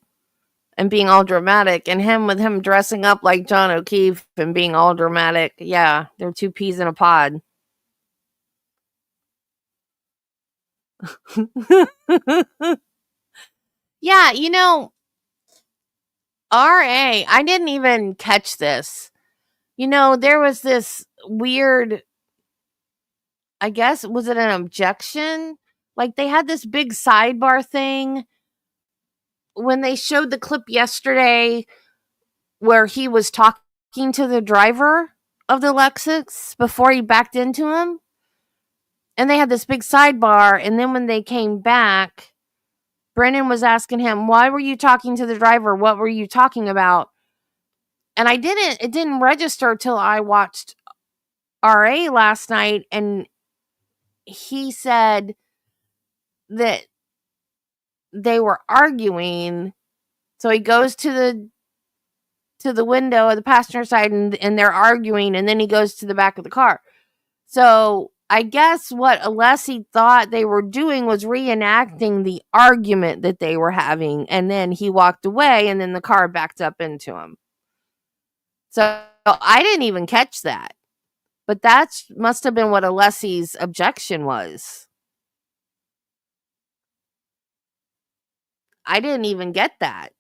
and being all dramatic, and him with him dressing up like John O'Keefe and being all dramatic. Yeah, they're two peas in a pod. Yeah, RA, I didn't even catch this. There was this weird I guess, was it an objection? Like, they had this big sidebar thing when they showed the clip yesterday where he was talking to the driver of the Lexus before he backed into him. And they had this big sidebar. And then when they came back, Brennan was asking him, why were you talking to the driver? What were you talking about? And it didn't register till I watched RA last night. And he said that they were arguing. So he goes to the window of the passenger side and they're arguing, and then he goes to the back of the car. So I guess what Alessi thought they were doing was reenacting the argument that they were having, and then he walked away and then the car backed up into him. So I didn't even catch that. But that must have been what Alessi's objection was. I didn't even get that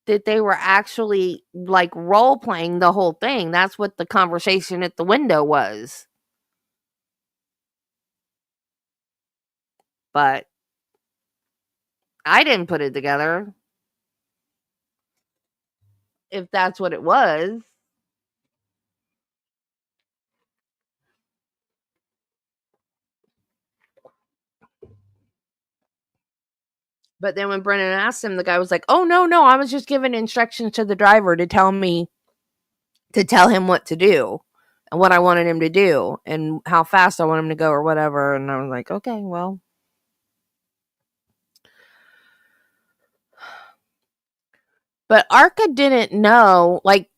they were actually like role playing the whole thing. That's what the conversation at the window was. But I didn't put it together. If that's what it was. But then when Brennan asked him, the guy was like, oh, no, I was just giving instructions to the driver to tell him what to do and what I wanted him to do and how fast I want him to go or whatever. And I was like, okay, well. But ARCA didn't know, like,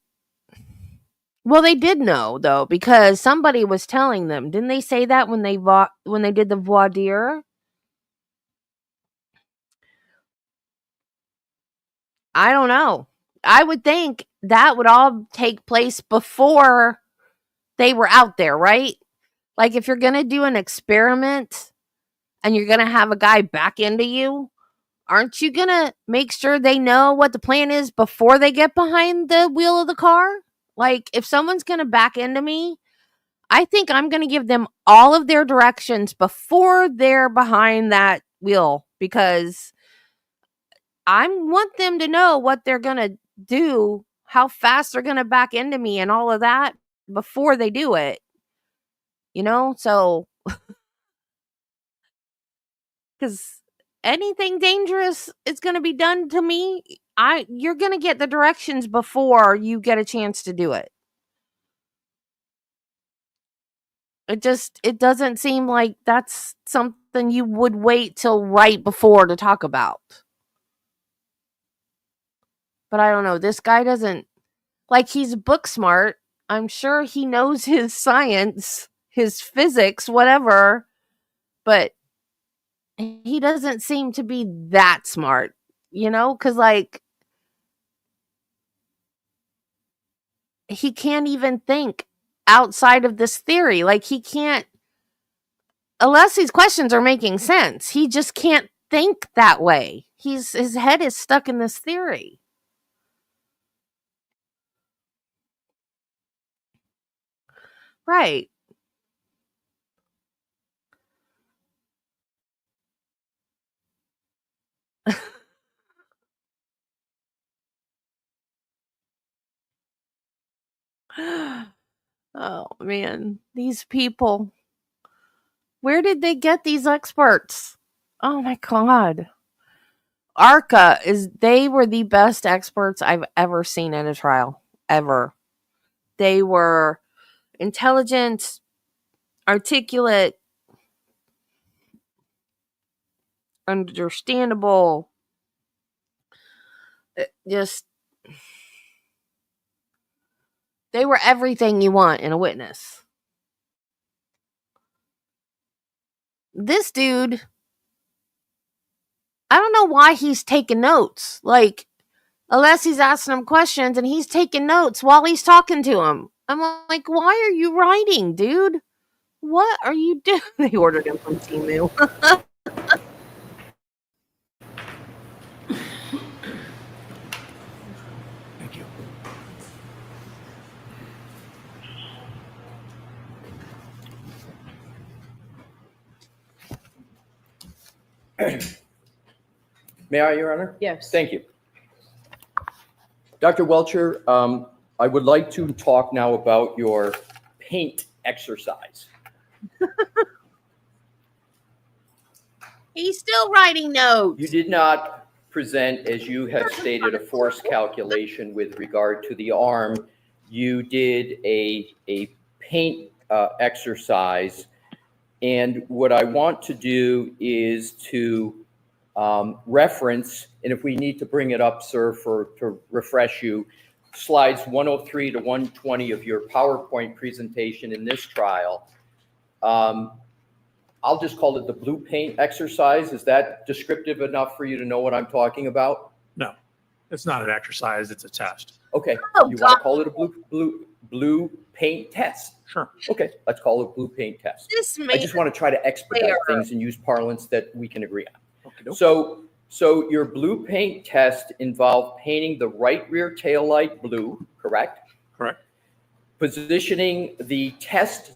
well, they did know, though, because somebody was telling them. Didn't they say that when they did the voir dire? I don't know. I would think that would all take place before they were out there, right? Like, if you're going to do an experiment and you're going to have a guy back into you, aren't you going to make sure they know what the plan is before they get behind the wheel of the car? Like, if someone's going to back into me, I think I'm going to give them all of their directions before they're behind that wheel, because I want them to know what they're going to do, how fast they're going to back into me and all of that before they do it. You know, so because anything dangerous is going to be done to me, you're going to get the directions before you get a chance to do it. It doesn't seem like that's something you would wait till right before to talk about. But I don't know. This guy doesn't, like, he's book smart. I'm sure he knows his science, his physics, whatever. But he doesn't seem to be that smart, you know? Because, like, he can't even think outside of this theory. Like, he can't, unless these questions are making sense, he just can't think that way. His head is stuck in this theory. Right. Oh, man. These people. Where did they get these experts? Oh, my God. ARCA they were the best experts I've ever seen at a trial. Ever. They were intelligent, articulate, understandable. Just, they were everything you want in a witness. This dude, I don't know why he's taking notes. Like, unless he's asking him questions and he's taking notes while he's talking to him. I'm like, why are you writing, dude? What are you doing? They ordered him from Temu.
Thank you.
May I, Your Honor?
Yes.
Thank you. Dr. Welcher, I would like to talk now about your paint exercise.
He's still writing notes.
You did not present, as you had stated, a force calculation with regard to the arm. You did a paint exercise. And what I want to do is to reference, and if we need to bring it up, sir, to refresh you, slides 103 to 120 of your PowerPoint presentation in this trial. I'll just call it the blue paint exercise. Is that descriptive enough for you to know what I'm talking about?
No, it's not an exercise, it's a test.
Okay,
Oh,
you want to call it a blue paint test?
Sure.
Okay, let's call it a blue paint test.
This
I
man.
just want to try to expedite
Fair.
things and use parlance that we can agree on.
Okay.
So your blue paint test involved painting the right rear tail light blue, correct?
Correct.
Positioning the test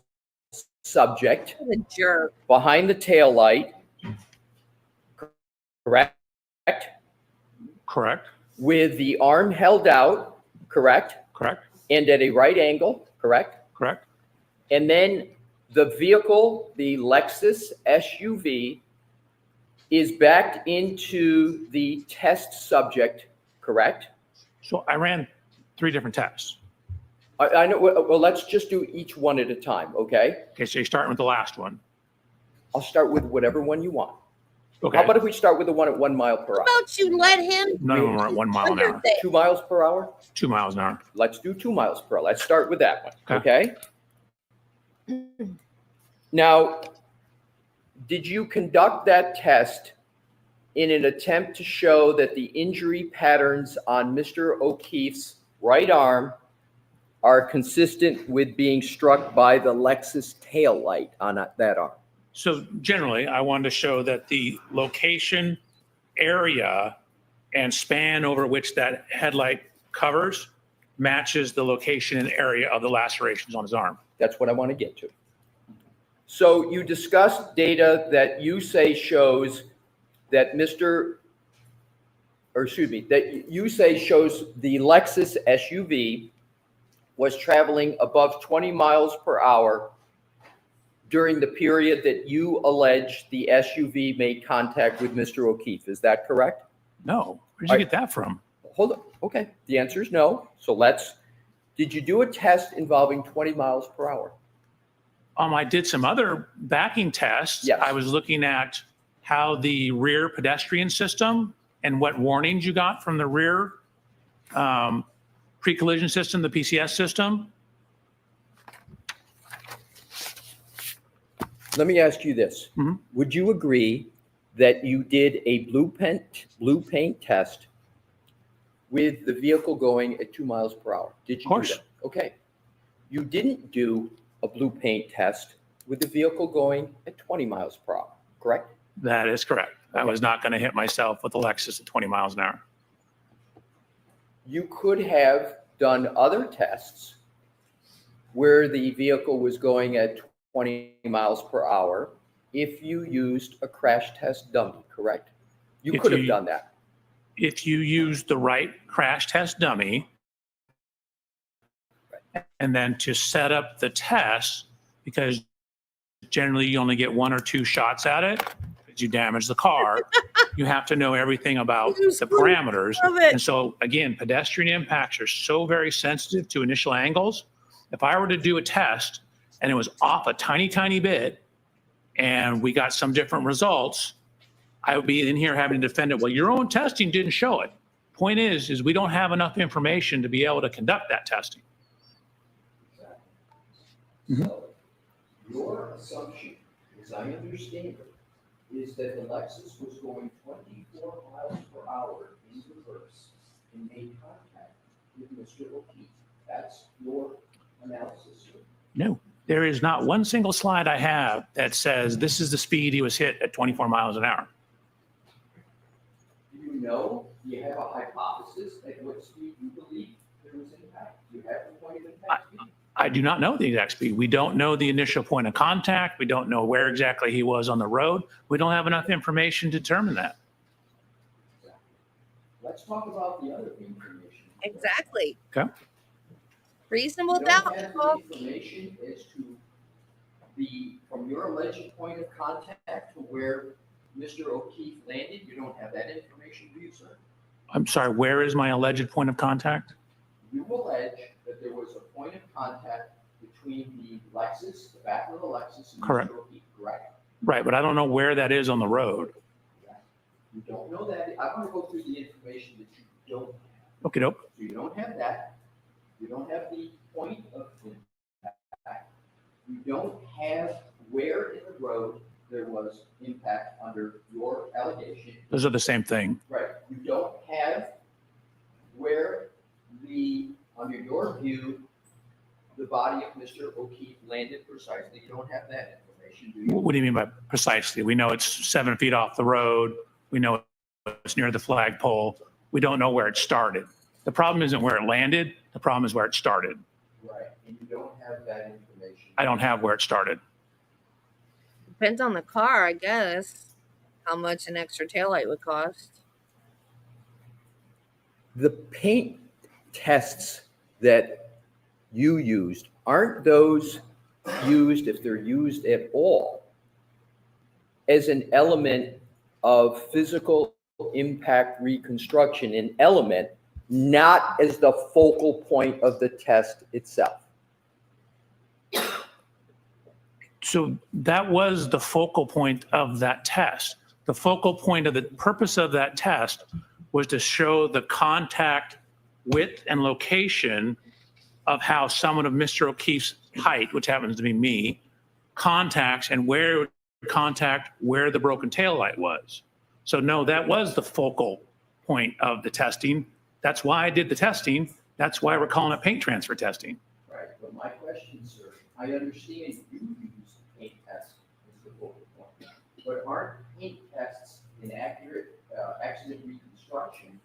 subject
What a jerk.
behind the tail light, correct?
Correct.
With the arm held out, correct?
Correct.
And at a right angle, correct?
Correct.
And then the vehicle, the Lexus SUV, is backed into the test subject, correct?
So I ran 3 different tests.
I know. Well, let's just do each one at a time, okay?
Okay, so you're starting with the last one.
I'll start with whatever one you want.
Okay.
How about if we start with the one at 1 mile per
How
hour?
about you let him?
None of them are at 1 mile an hour.
2 miles per hour?
2 miles an hour.
Let's do 2 miles per hour. Let's start with that one, okay? Now, did you conduct that test in an attempt to show that the injury patterns on Mr. O'Keefe's right arm are consistent with being struck by the Lexus tail light on that arm?
So generally, I wanted to show that the location, area, and span over which that headlight covers matches the location and area of the lacerations on his arm.
That's what I want to get to. So you discussed data that you say shows that that you say shows the Lexus SUV was traveling above 20 miles per hour during the period that you allege the SUV made contact with Mr. O'Keefe. Is that correct?
No, where'd you get that from?
Hold on. Okay. The answer is no. So did you do a test involving 20 miles per hour?
I did some other backing tests.
Yes.
I was looking at how the rear pedestrian system and what warnings you got from the rear pre-collision system, the PCS system.
Let me ask you this.
Mhm.
Would you agree that you did a blue paint test with the vehicle going at 2 miles per hour? Did you
Of course.
do that? Okay. You didn't do a blue paint test with the vehicle going at 20 miles per hour, correct?
That is correct. I
Okay.
was not going to hit myself with a Lexus at 20 miles an hour.
You could have done other tests where the vehicle was going at 20 miles per hour if you used a crash test dummy, correct? You
If
could have
you-
done that.
If you use the right crash test dummy, and then to set up the test, because generally you only get 1 or 2 shots at it, because you damage the car, you have to know everything about the parameters.
Love it.
And so again, pedestrian impacts are so very sensitive to initial angles. If I were to do a test and it was off a tiny, tiny bit, and we got some different results, I would be in here having to defend it. Well, your own testing didn't show it. Point is we don't have enough information to be able to conduct that testing.
So your assumption, as I understand it, is that the Lexus was going 24 miles per hour in reverse and made contact with Mr. O'Keefe. That's your analysis, sir.
No, there is not one single slide I have that says this is the speed he was hit at 24 miles an hour.
Do you know, do you have a hypothesis at what speed you believe there was impact? Do you have the point of impact speed?
I do not know the exact speed. We don't know the initial point of contact. We don't know where exactly he was on the road. We don't have enough information to determine that.
Let's talk about the other information.
Exactly.
Okay.
Reasonable
You
doubt.
don't have the information as to from your alleged point of contact to where Mr. O'Keefe landed. You don't have that information, do you, sir?
I'm sorry, where is my alleged point of contact?
You allege that there was a point of contact between the Lexus, the back of the Lexus, and
Correct.
Mr. O'Keefe, correct?
Right, but I don't know where that is on the road.
You don't know that. I want to go through the information that you don't have.
Okay, dope.
So you don't have that. You don't have the point of impact. You don't have where in the road there was impact under your allegation.
Those are the same thing.
Right. You don't have where under your view, the body of Mr. O'Keefe landed precisely. You don't have that information, do you?
What do you mean by precisely? We know it's 7 feet off the road. We know it's near the flagpole. We don't know where it started. The problem isn't where it landed. The problem is where it started.
Right. And you don't have that information.
I don't have where it started.
Depends on the car, I guess. How much an extra taillight would cost.
The paint tests that you used, aren't those used, if they're used at all, as an element of physical impact reconstruction, an element, not as the focal point of the test itself?
So that was the focal point of that test. The focal point of the purpose of that test was to show the contact width and location of how someone of Mr. O'Keefe's height, which happens to be me, contacts and where it would contact where the broken tail light was. So no, that was the focal point of the testing. That's why I did the testing. That's why we're calling it paint transfer testing.
Right, but my question, sir, I understand you use paint tests as the focal point, but aren't paint tests in accurate accident reconstruction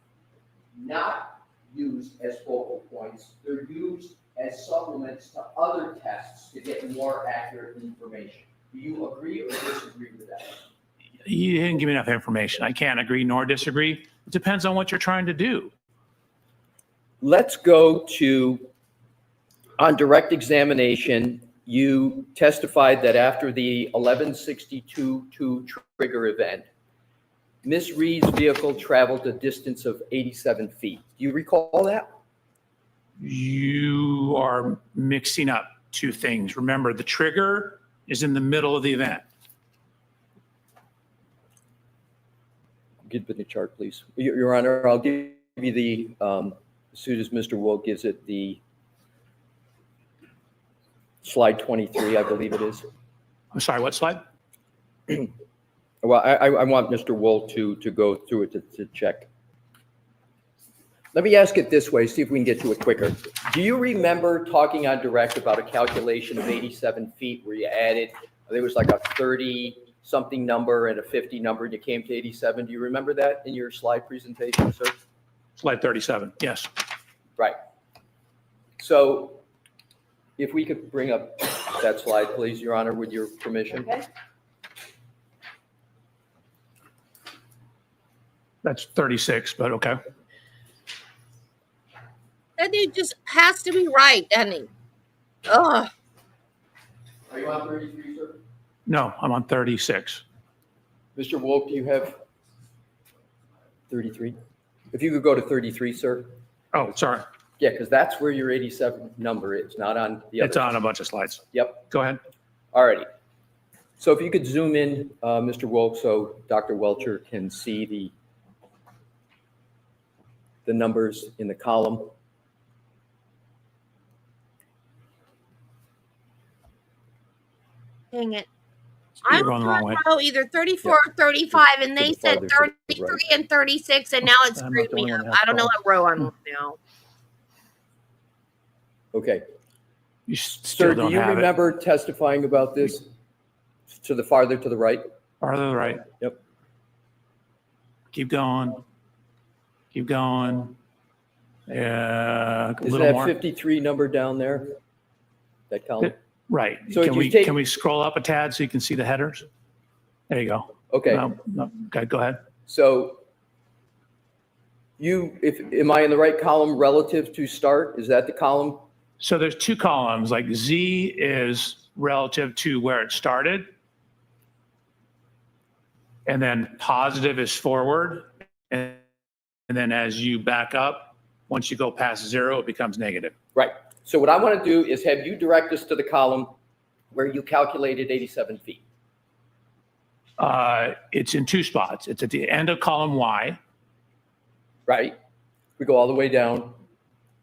not used as focal points? They're used as supplements to other tests to get more accurate information. Do you agree or disagree with that?
You didn't give me enough information. I can't agree nor disagree. It depends on what you're trying to do.
Let's go to, on direct examination, you testified that after the 1162-2 trigger event, Ms. Reed's vehicle traveled a distance of 87 feet. Do you recall that?
You are mixing up two things. Remember, the trigger is in the middle of the event.
Give me the chart, please. Your Honor, I'll give you the, as soon as Mr. Wool gives it, the slide 23, I believe it is.
I'm sorry, what slide?
Well, I want Mr. Wool to go through it to check. Let me ask it this way, see if we can get to it quicker. Do you remember talking on direct about a calculation of 87 feet where you added, there was like a 30-something number and a 50 number and you came to 87? Do you remember that in your slide presentation, sir?
Slide 37, yes.
Right. So if we could bring up that slide, please, Your Honor, with your permission.
Okay.
That's 36, but okay.
That dude just has to be right, doesn't he? Ugh.
Are you on 33, sir?
No, I'm on 36.
Mr. Wolk, do you have 33? If you could go to 33, sir.
Oh, sorry.
Yeah, because that's where your 87 number is, not on the other.
It's on a bunch of slides.
Yep.
Go ahead.
All righty. So if you could zoom in, Mr. Wolk, so Dr. Welcher can see the numbers in the column.
Dang it.
You're
I'm
going the wrong way.
row either 34 or 35, and
To
they
the
said
farther to the
33
right.
and 36, and now it
I'm not
screwed
the
me
only
up.
one that has
I don't know what row I'm on now.
Okay.
You
Sir,
still
do
don't
you
have it.
remember testifying about this to the farther to the right?
Farther to the right.
Yep.
Keep going. Keep going. Yeah, a
Is
little
that
more.
53 number down there? that column?
Right.
So
Can
if you
we,
take-
can we scroll up a tad so you can see the headers? There you go.
Okay,
No, okay, go ahead.
so am I in the right column relative to start? Is that the column?
So there's two columns, like Z is relative to where it started. And then positive is forward. And then as you back up, once you go past 0, it becomes negative.
Right. So what I want to do is have you direct us to the column where you calculated 87 feet.
It's in two spots. It's at the end of column Y.
Right? We go all the way down.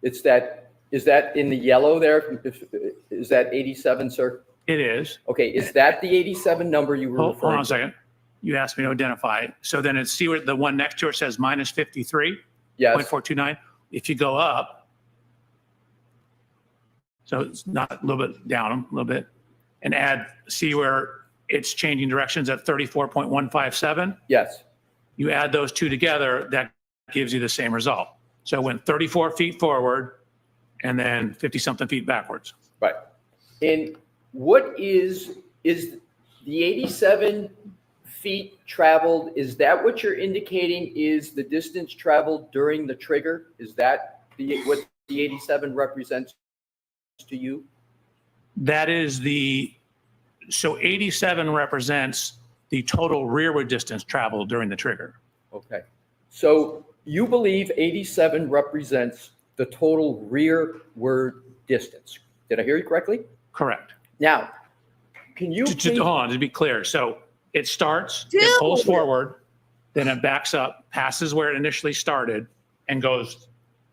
Is that in the yellow there? Is that 87, sir?
It is.
Okay, is that the 87 number you were
Hold
referring
on a
to?
second. You asked me to identify. So then it's, see where the one next to it says minus 53.429?
Yes.
If you go up, so it's not a little bit down a little bit, and add, see where it's changing directions at 34.157?
Yes.
You add those two together, that gives you the same result. So it went 34 feet forward and then 50 something feet backwards.
Right. And what is the 87 feet traveled, is that what you're indicating is the distance traveled during the trigger? Is that what the 87 represents to you?
That is so 87 represents the total rearward distance traveled during the trigger.
Okay. So you believe 87 represents the total rearward distance. Did I hear you correctly?
Correct.
Now, can you
Just
please-
hold on, to be clear. So it starts, it pulls forward, then it backs up, passes where it initially started, and goes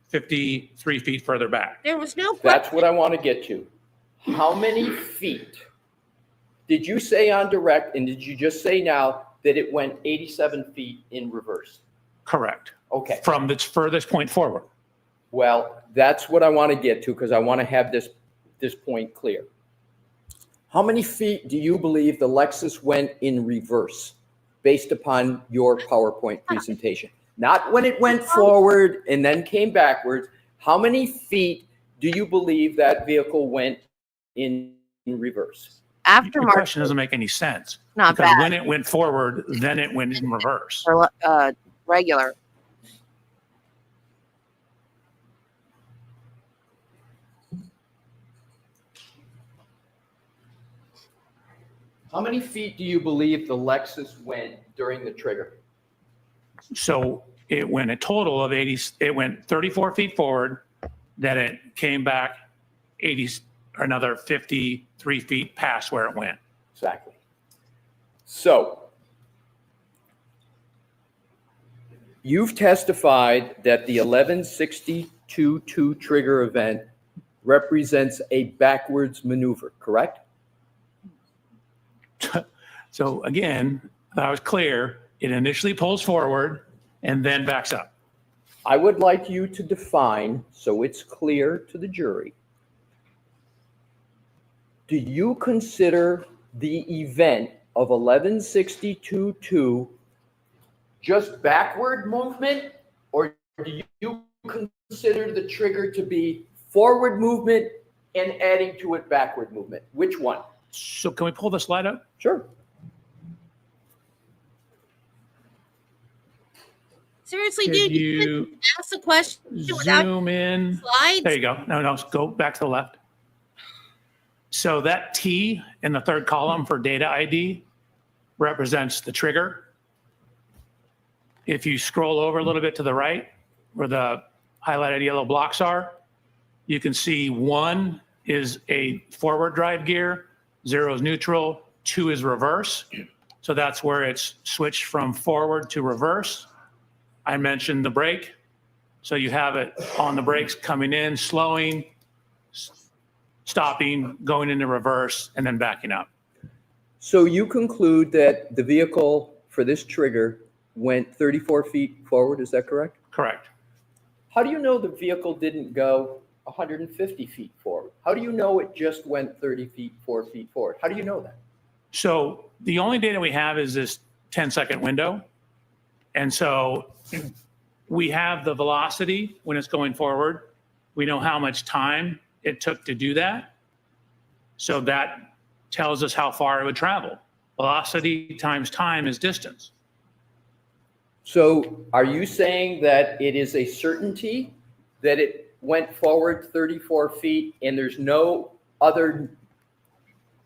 53 feet further back.
There was no
That's what I want to get to. How many feet did you say on direct, and did you just say now that it went 87 feet in reverse?
Correct.
Okay.
From its furthest point forward.
Well, that's what I want to get to because I want to have this point clear. How many feet do you believe the Lexus went in reverse based upon your PowerPoint presentation? Not when it went forward and then came backwards. How many feet do you believe that vehicle went in reverse?
Your
aftermarket.
question doesn't make any sense.
Not
Because
bad.
when it went forward, then it went in reverse.
Or, regular.
How many feet do you believe the Lexus went during the trigger?
So it went a total of 80, it went 34 feet forward, then it came back 80, or another 53 feet past where it went.
Exactly. So you've testified that the 1162-2 trigger event represents a backwards maneuver, correct?
So again, that was clear. It initially pulls forward and then backs up.
I would like you to define, so it's clear to the jury, do you consider the event of 1162-2 just backward movement, or do you consider the trigger to be forward movement and adding to it backward movement? Which one?
So can we pull the slide up?
Sure.
Seriously,
Could
dude, you
you
couldn't ask the question without
zoom in?
slides?
There you go. No, go back to the left. So that T in the third column for data ID represents the trigger. If you scroll over a little bit to the right, where the highlighted yellow blocks are, you can see 1 is a forward drive gear, 0 is neutral, 2 is reverse. So that's where it's switched from forward to reverse. I mentioned the brake. So you have it on the brakes coming in, slowing, stopping, going into reverse, and then backing up.
So you conclude that the vehicle for this trigger went 34 feet forward, is that correct?
Correct.
How do you know the vehicle didn't go 150 feet forward? How do you know it just went 4 feet forward? How do you know that?
So the only data we have is this 10-second window. And so we have the velocity when it's going forward. We know how much time it took to do that. So that tells us how far it would travel. Velocity times time is distance.
So are you saying that it is a certainty that it went forward 34 feet and there's no other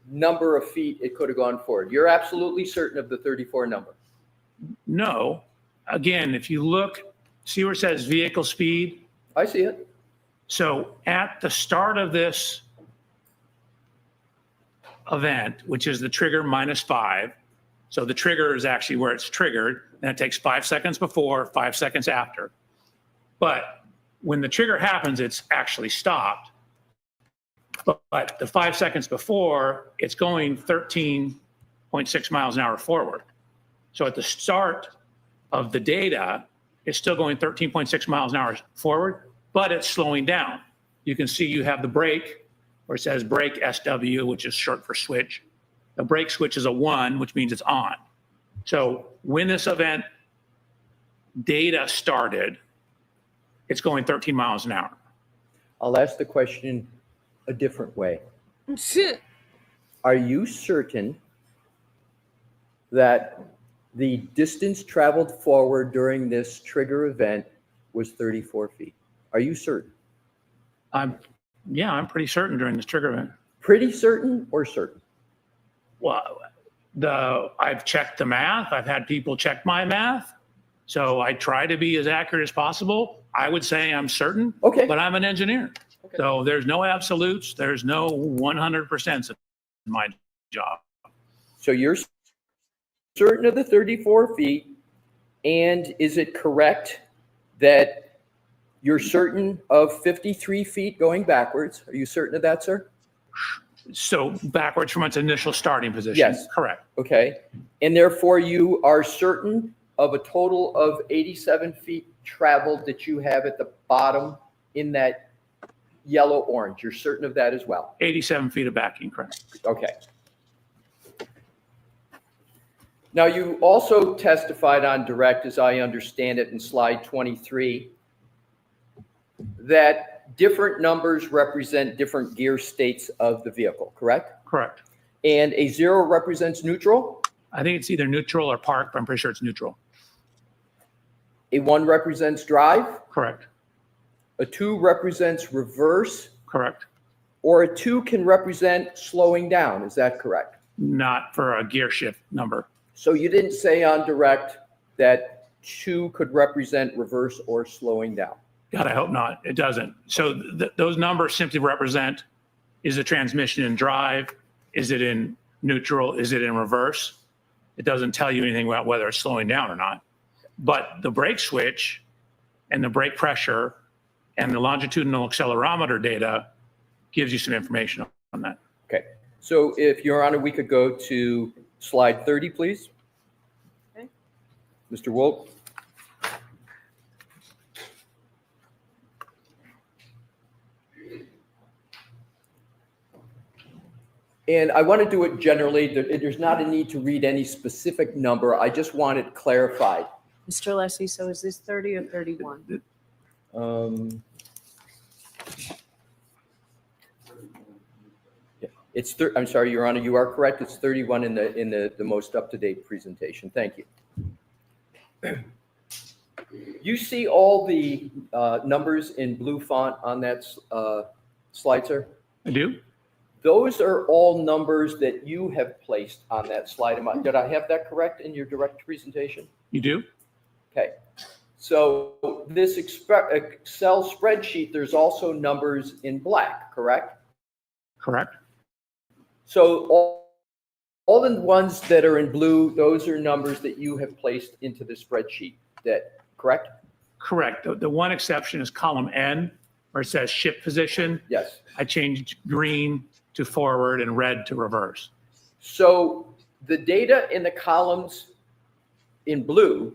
number of feet it could have gone forward? You're absolutely certain of the 34 number?
No. Again, if you look, see where it says vehicle speed?
I see it.
So at the start of this event, which is the trigger -5, so the trigger is actually where it's triggered, and it takes 5 seconds before, 5 seconds after. But when the trigger happens, it's actually stopped. But the 5 seconds before, it's going 13.6 miles an hour forward. So at the start of the data, it's still going 13.6 miles an hour forward, but it's slowing down. You can see you have the brake, where it says brake SW, which is short for switch. The brake switch is a 1, which means it's on. So when this event data started, it's going 13 miles an hour.
I'll ask the question a different way. Are you certain that the distance traveled forward during this trigger event was 34 feet? Are you certain?
I'm pretty certain during this trigger event.
Pretty certain or certain?
Well, I've checked the math. I've had people check my math. So I try to be as accurate as possible. I would say I'm certain,
Okay.
but I'm an engineer.
Okay.
So there's no absolutes. There's no 100% in my job.
So you're certain of the 34 feet, and is it correct that you're certain of 53 feet going backwards? Are you certain of that, sir?
So backwards from its initial starting position.
Yes.
Correct.
Okay. And therefore you are certain of a total of 87 feet traveled that you have at the bottom in that yellow orange. You're certain of that as well?
87 feet of backing, correct.
Okay. Now, you also testified on direct, as I understand it, in slide 23, that different numbers represent different gear states of the vehicle, correct?
Correct.
And a 0 represents neutral,
I think it's either neutral or park, but I'm pretty sure it's neutral.
a 1 represents drive,
Correct.
a 2 represents reverse,
Correct.
or a 2 can represent slowing down. Is that correct?
Not for a gear shift number.
So you didn't say on direct that 2 could represent reverse or slowing down.
God, I hope not. It doesn't. So those numbers simply represent, is the transmission in drive? Is it in neutral? Is it in reverse? It doesn't tell you anything about whether it's slowing down or not. But the brake switch and the brake pressure and the longitudinal accelerometer data gives you some information on that.
Okay. So if Your Honor, we could go to slide 30, please.
Okay.
Mr. Wolk. And I want to do it generally. There's not a need to read any specific number. I just want it clarified.
Mr. Lessie, so is this 30 or 31?
Yeah, I'm sorry, Your Honor, you are correct. It's 31 in the most up-to-date presentation. Thank you. You see all the numbers in blue font on that slide, sir?
I do?
Those are all numbers that you have placed on that slide. Did I have that correct in your direct presentation?
You do?
Okay. So this Excel spreadsheet, there's also numbers in black, correct?
Correct.
So all the ones that are in blue, those are numbers that you have placed into the spreadsheet. Correct?
Correct. The one exception is column N, where it says ship position.
Yes.
I changed green to forward and red to reverse.
So the data in the columns in blue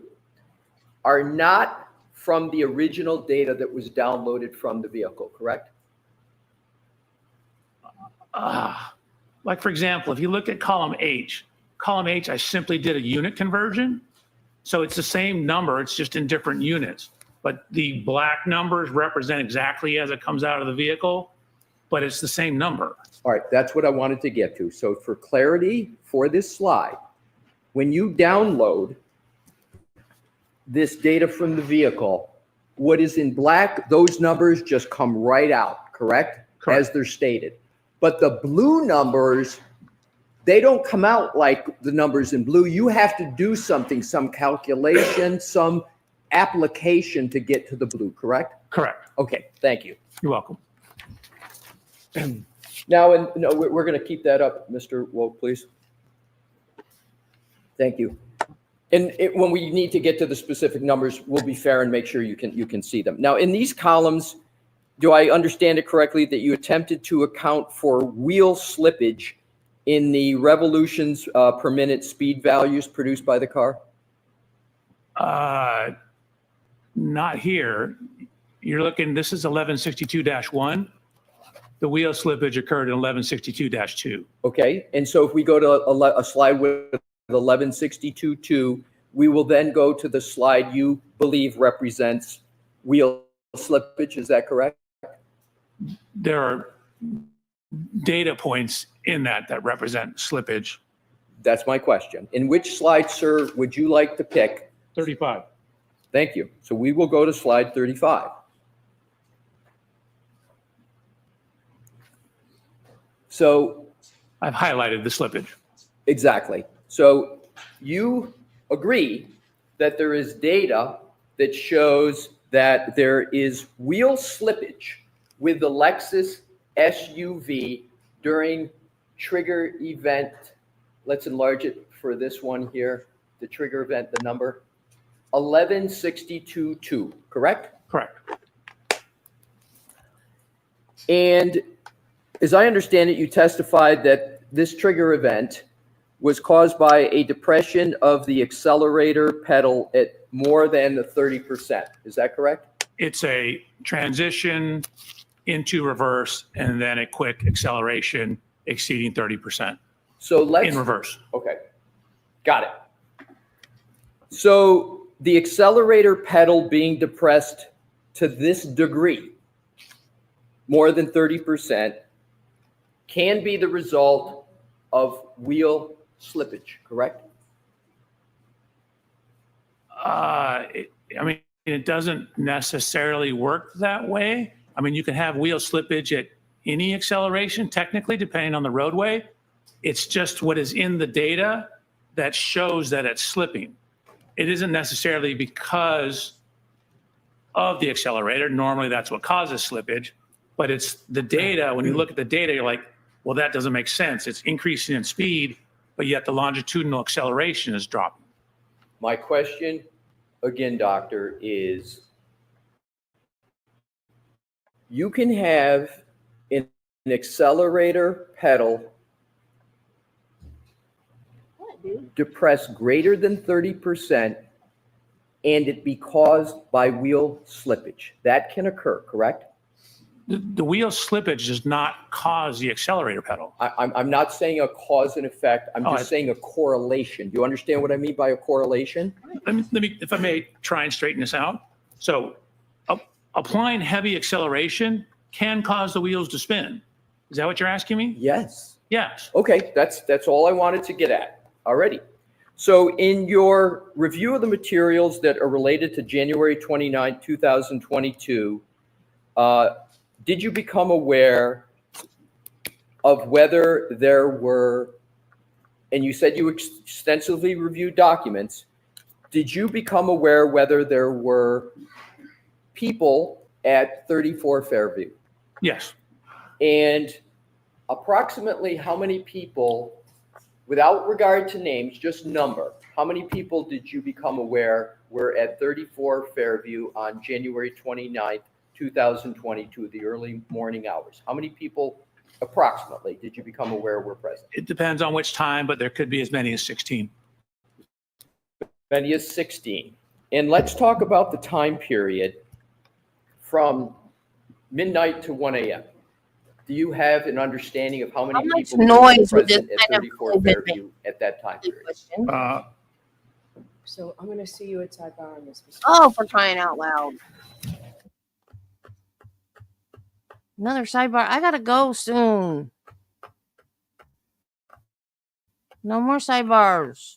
are not from the original data that was downloaded from the vehicle, correct?
Like, for example, if you look at column H, I simply did a unit conversion. So it's the same number, it's just in different units. But the black numbers represent exactly as it comes out of the vehicle. but it's the same number.
All right, that's what I wanted to get to. So for clarity for this slide, when you download this data from the vehicle, what is in black, those numbers just come right out, correct?
Correct.
As they're stated. But the blue numbers, they don't come out like the numbers in blue. You have to do something, some calculation, some application to get to the blue, correct?
Correct.
Okay, thank you.
You're welcome.
Now, and no, we're going to keep that up, Mr. Woke, please. Thank you. And when we need to get to the specific numbers, we'll be fair and make sure you can see them. Now, in these columns, do I understand it correctly that you attempted to account for wheel slippage in the revolutions per minute speed values produced by the car?
Not here. You're looking, this is 1162-1. The wheel slippage occurred in 1162-2.
Okay, and so if we go to a slide with 1162.2, we will then go to the slide you believe represents wheel slippage. Is that correct?
There are data points in that represent slippage.
That's my question. In which slide, sir, would you like to pick?
35.
Thank you. So we will go to slide 35. So
I've highlighted the slippage.
exactly. So you agree that there is data that shows that there is wheel slippage with the Lexus SUV during trigger event. Let's enlarge it for this one here. The trigger event, the number 1162.2, correct?
Correct.
And as I understand it, you testified that this trigger event was caused by a depression of the accelerator pedal at more than 30%. Is that correct?
It's a transition into reverse and then a quick acceleration exceeding 30%
So let's
in reverse.
Okay, got it. So the accelerator pedal being depressed to this degree, more than 30%, can be the result of wheel slippage, correct?
It doesn't necessarily work that way. I mean, you can have wheel slippage at any acceleration, technically, depending on the roadway. It's just what is in the data that shows that it's slipping. It isn't necessarily because of the accelerator. Normally, that's what causes slippage. But it's the data. When you look at the data, you're like, well, that doesn't make sense. It's increasing in speed, but yet the longitudinal acceleration is dropping.
My question, again, doctor, is you can have an accelerator pedal depress greater than 30% and it be caused by wheel slippage. That can occur, correct?
The wheel slippage does not cause the accelerator pedal.
I'm not saying a cause and effect. I'm just saying a correlation. Do you understand what I mean by a correlation?
Let me, if I may, try and straighten this out. So applying heavy acceleration can cause the wheels to spin. Is that what you're asking me?
Yes.
Yes.
Okay, that's all I wanted to get at already. So in your review of the materials that are related to January 29, 2022, did you become aware of whether there were, and you said you extensively reviewed documents, did you become aware whether there were people at 34 Fairview?
Yes.
And approximately how many people, without regard to names, just number, how many people did you become aware were at 34 Fairview on January 29th, 2022, the early morning hours? How many people approximately did you become aware were present?
It depends on which time, but there could be as many as 16.
Many as 16. And let's talk about the time period from midnight to 1 a.m. Do you have an understanding of how many people were
noise would
present
this
at
kind of
34 Fairview at that time period?
question?
So I'm going to see you at sidebar on this.
Oh, for crying out loud. Another sidebar. I gotta go soon. No more sidebars.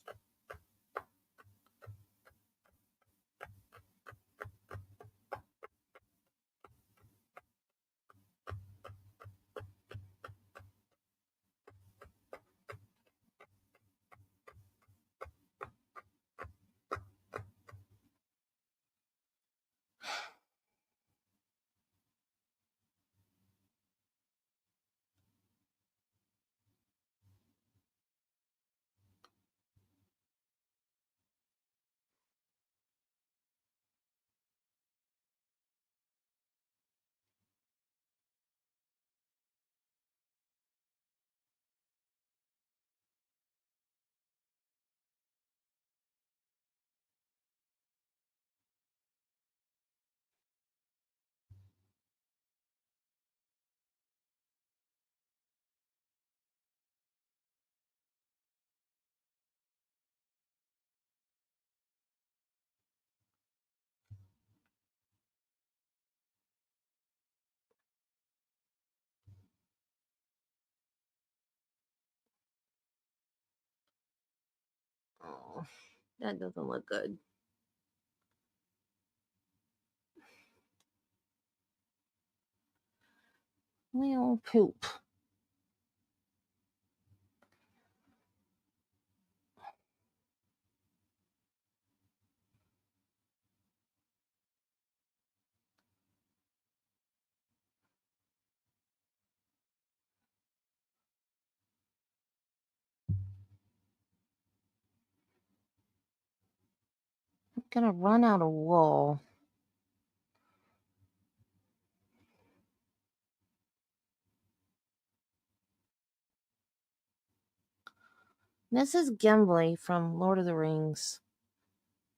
Oh, that doesn't look good. Well, poop. I'm gonna run out of wool. This is Gimli from Lord of the Rings.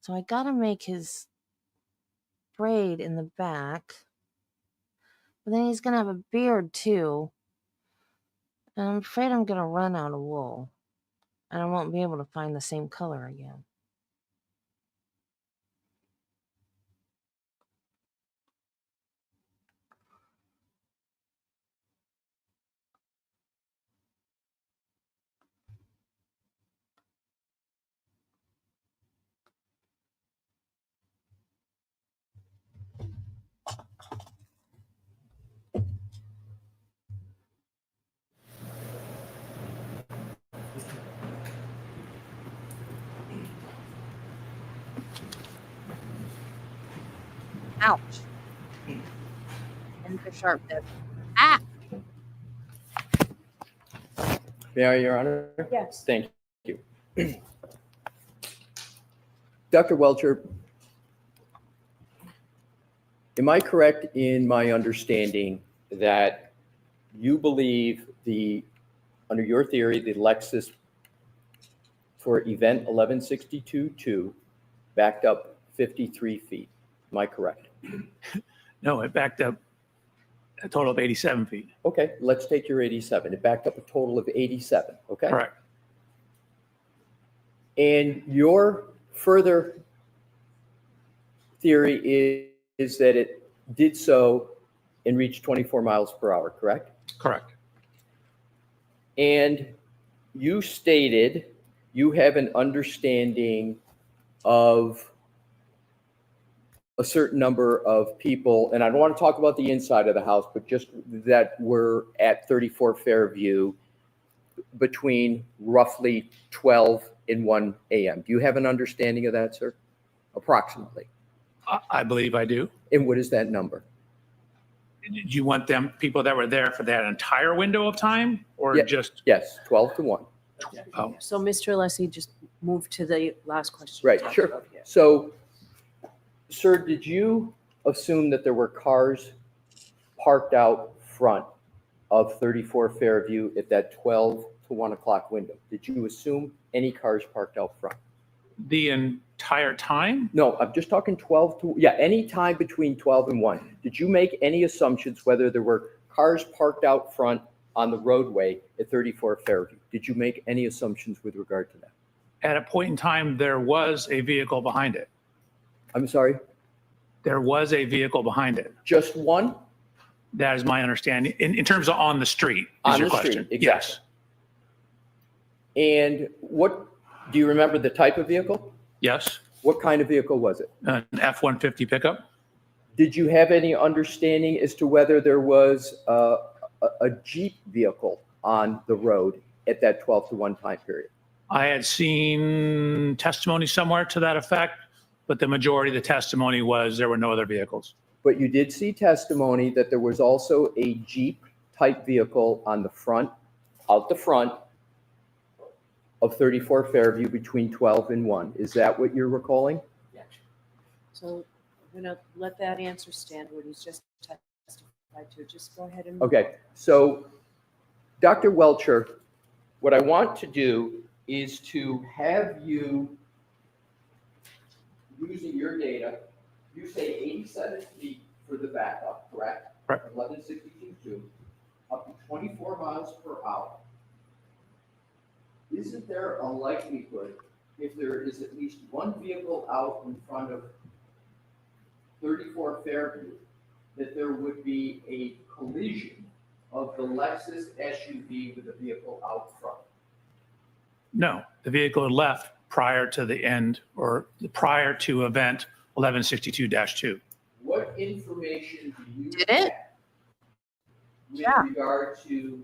So I gotta make his braid in the back. But then he's gonna have a beard too. And I'm afraid I'm gonna run out of wool. And I won't be able to find the same color again. Ouch. And the sharp tip. Ah!
May I, Your Honor?
Yes.
Thank you. Dr. Welcher, am I correct in my understanding that you believe under your theory, the Lexus for event 1162-2 backed up 53 feet? Am I correct?
No, it backed up a total of 87 feet.
Okay, let's take your 87. It backed up a total of 87, okay?
Correct.
And your further theory is that it did so and reached 24 miles per hour, correct?
Correct.
And you stated you have an understanding of a certain number of people, and I don't want to talk about the inside of the house, but just that were at 34 Fairview between roughly 12 and 1 a.m. Do you have an understanding of that, sir? Approximately.
I believe I do.
And what is that number?
Do you want them, people that were there for that entire window of time or
Yeah.
just?
Yes, 12 to 1.
Oh,
So Mr. Alessi, just move to the last question.
Right,
we talked
sure.
about here.
So, sir, did you assume that there were cars parked out front of 34 Fairview at that 12 to 1 o'clock window? Did you assume any cars parked out front?
the entire time?
No, I'm just talking 12 to, yeah, any time between 12 and 1. Did you make any assumptions whether there were cars parked out front on the roadway at 34 Fairview? Did you make any assumptions with regard to that?
At a point in time, there was a vehicle behind it.
I'm sorry,
There was a vehicle behind it.
just one?
That is my understanding in terms of on the street. Is
On
your
the street,
question?
exactly. And do you remember the type of vehicle?
Yes.
What kind of vehicle was it?
An F-150 pickup.
Did you have any understanding as to whether there was a Jeep vehicle on the road at that 12 to 1 time period?
I had seen testimony somewhere to that effect, but the majority of the testimony was there were no other vehicles.
But you did see testimony that there was also a Jeep type vehicle on the front, out the front of 34 Fairview between 12 and 1. Is that what you're recalling?
So I'm going to let that answer stand, what he's just testified to. Just go ahead and.
Okay, so Dr. Welcher, what I want to do is to have you, using your data, you say 87 feet for the backup, correct?
Correct.
1162, up to 24 miles per hour. Isn't there a likelihood, if there is at least one vehicle out in front of 34 Fairview, that there would be a collision of the Lexus SUV with a vehicle out front?
No, the vehicle had left prior to the end or prior to event 1162-2.
What information do you
Did
have
it?
with
Yeah.
regard to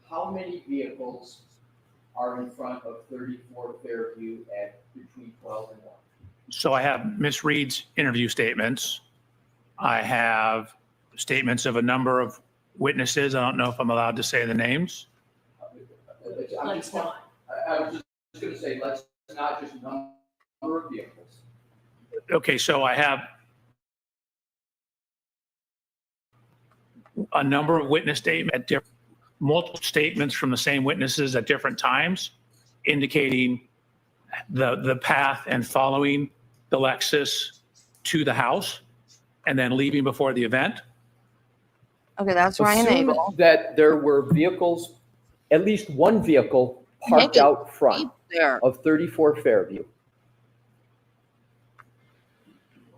how many vehicles are in front of 34 Fairview at between 12 and 1?
So I have Ms. Reed's interview statements. I have statements of a number of witnesses. I don't know if I'm allowed to say the names.
Let's not.
I was just going to say, let's not just number of vehicles.
Okay, so I have a number of witness statements, multiple statements from the same witnesses at different times, indicating the path and following the Lexus to the house and then leaving before the event.
Okay, that's Ryan
Assume
Abel.
that there were vehicles, at least one vehicle parked
Hey,
out front
There.
of 34 Fairview.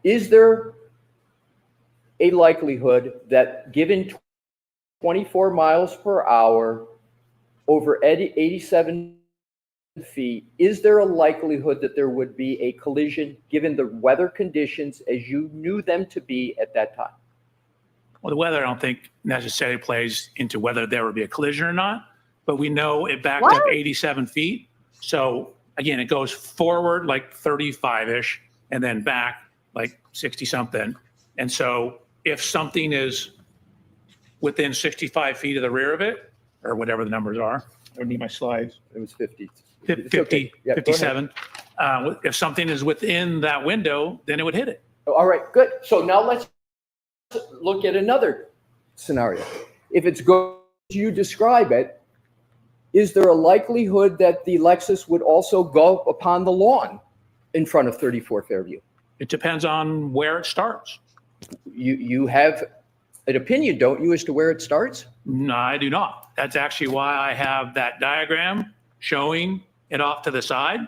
Is there a likelihood that given 24 miles per hour over 87 feet, is there a likelihood that there would be a collision given the weather conditions as you knew them to be at that time?
Well, the weather, I don't think necessarily plays into whether there would be a collision or not, but we know it backed up 87 feet. So again, it goes forward like 35-ish and then back like 60 something. And so if something is within 65 feet of the rear of it, or whatever the numbers are, I don't need my slides,
It was 50.
50,
okay. Yeah, go ahead.
57. If something is within that window, then it would hit it.
All right, good. So now let's look at another scenario. If it's good as you describe it, is there a likelihood that the Lexus would also go upon the lawn in front of 34 Fairview?
It depends on where it starts.
You have an opinion, don't you, as to where it starts?
No, I do not. That's actually why I have that diagram showing it off to the side.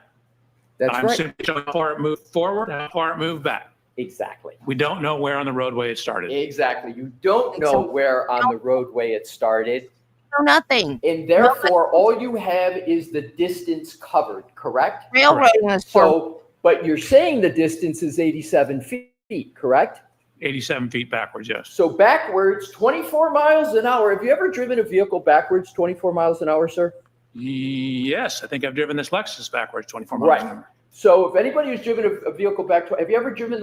That's
I'm
right.
simply showing how far it moved forward and how far it moved back.
Exactly.
We don't know where on the roadway it started.
Exactly. You don't know where on the roadway it started,
No, nothing.
and therefore all you have is the distance covered, correct?
Railroading is for
So, but you're saying the distance is 87 feet, correct?
87 feet backwards, yes.
So backwards, 24 miles an hour. Have you ever driven a vehicle backwards 24 miles an hour, sir?
Yes, I think I've driven this Lexus backwards 24 miles an hour.
So if anybody who's driven a vehicle back, have you ever driven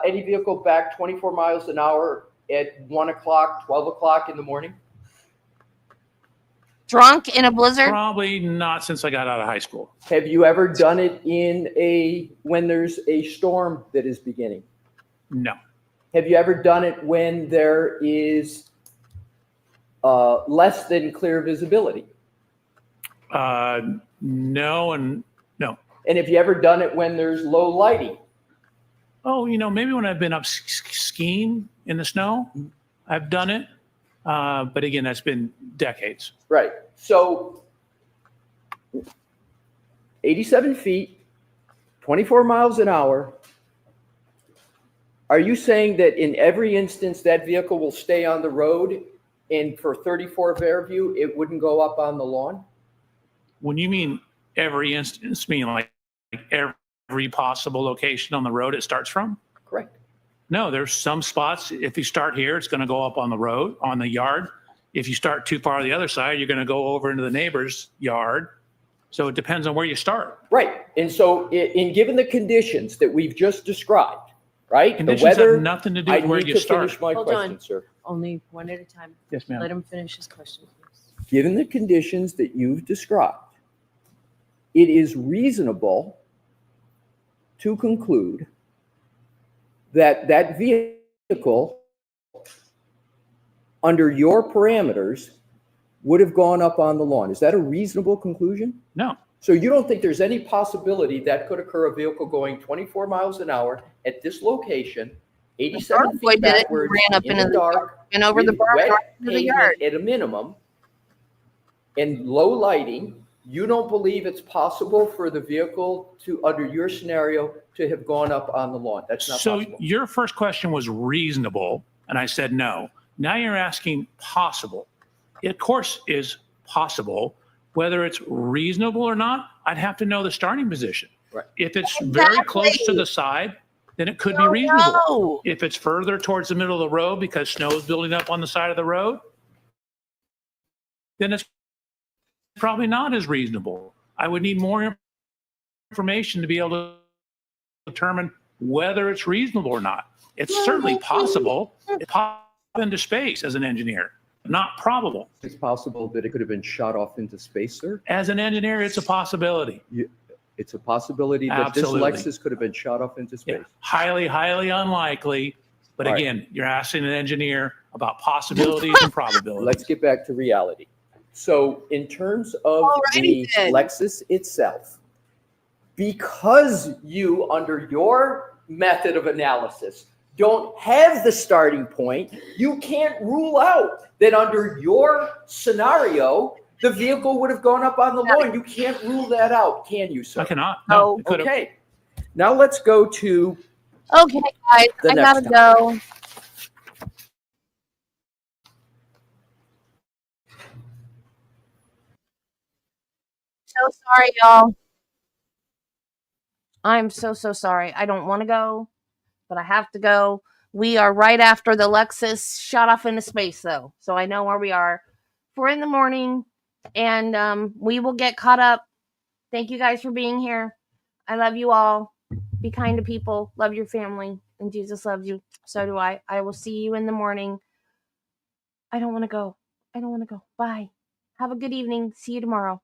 any vehicle back 24 miles an hour at 1 o'clock, 12 o'clock in the morning?
drunk in a blizzard.
Probably not since I got out of high school.
Have you ever done it when there's a storm that is beginning?
No.
Have you ever done it when there is less than clear visibility?
No and no.
And have you ever done it when there's low lighting?
Oh, maybe when I've been up skiing in the snow, I've done it. But again, that's been decades.
Right. So 87 feet, 24 miles an hour. Are you saying that in every instance that vehicle will stay on the road And for 34 Fairview, it wouldn't go up on the lawn?
When you mean every instance, mean like every possible location on the road it starts from?
Correct.
No, there's some spots, if you start here, it's going to go up on the road, on the yard. If you start too far on the other side, you're going to go over into the neighbor's yard. So it depends on where you start.
Right. And so in given the conditions that we've just described, right?
Conditions
the weather,
have nothing to do
I
with where
need
you
to
start.
finish my
Hold
question,
on.
sir.
Only one at a time.
Yes, ma'am.
Let him finish his question, please.
Given the conditions that you've described, it is reasonable to conclude that that vehicle, under your parameters, would have gone up on the lawn. Is that a reasonable conclusion?
No.
So you don't think there's any possibility that could occur, a vehicle going 24 miles an hour at this location, 87
Boy
feet
did it,
backwards,
ran up
in
into
the
the
dark,
and over the
with
bar
wet
right into the yard.
pavement at a minimum, and low lighting? You don't believe it's possible for the vehicle to, under your scenario, to have gone up on the lawn? That's not
So
possible.
your first question was reasonable, and I said no. Now you're asking possible. It, of course, is possible. Whether it's reasonable or not, I'd have to know the starting position.
Right.
If it's very close to the side, then it could be reasonable.
No.
If it's further towards the middle of the road because snow is building up on the side of the road, then it's probably not as reasonable. I would need more information to be able to determine whether it's reasonable or not. It's certainly possible. It popped into space as an engineer, not probable.
It's possible that it could have been shot off into space, sir?
As an engineer, it's a possibility.
It's a possibility that
Absolutely.
this Lexus could have been shot off into space.
Yeah. Highly, highly unlikely. But
All right.
again, you're asking an engineer about possibilities and probabilities.
Let's get back to reality. So in terms of
Alrighty
the
then.
Lexus itself, because you, under your method of analysis, don't have the starting point, you can't rule out that under your scenario, the vehicle would have gone up on the lawn. You can't rule that out, can you, sir?
I cannot. No,
Oh,
it could have.
Okay. Now let's go to
Okay, guys,
The
I
next
gotta go. So sorry, y'all. I'm so sorry. I don't want to go, but I have to go. We are right after the Lexus shot off into space, though, so I know where we are. We're in the morning, and we will get caught up. Thank you guys for being here. I love you all. Be kind to people. Love your family, and Jesus loves you. So do I. I will see you in the morning. I don't want to go. I don't want to go. Bye. Have a good evening. See you tomorrow.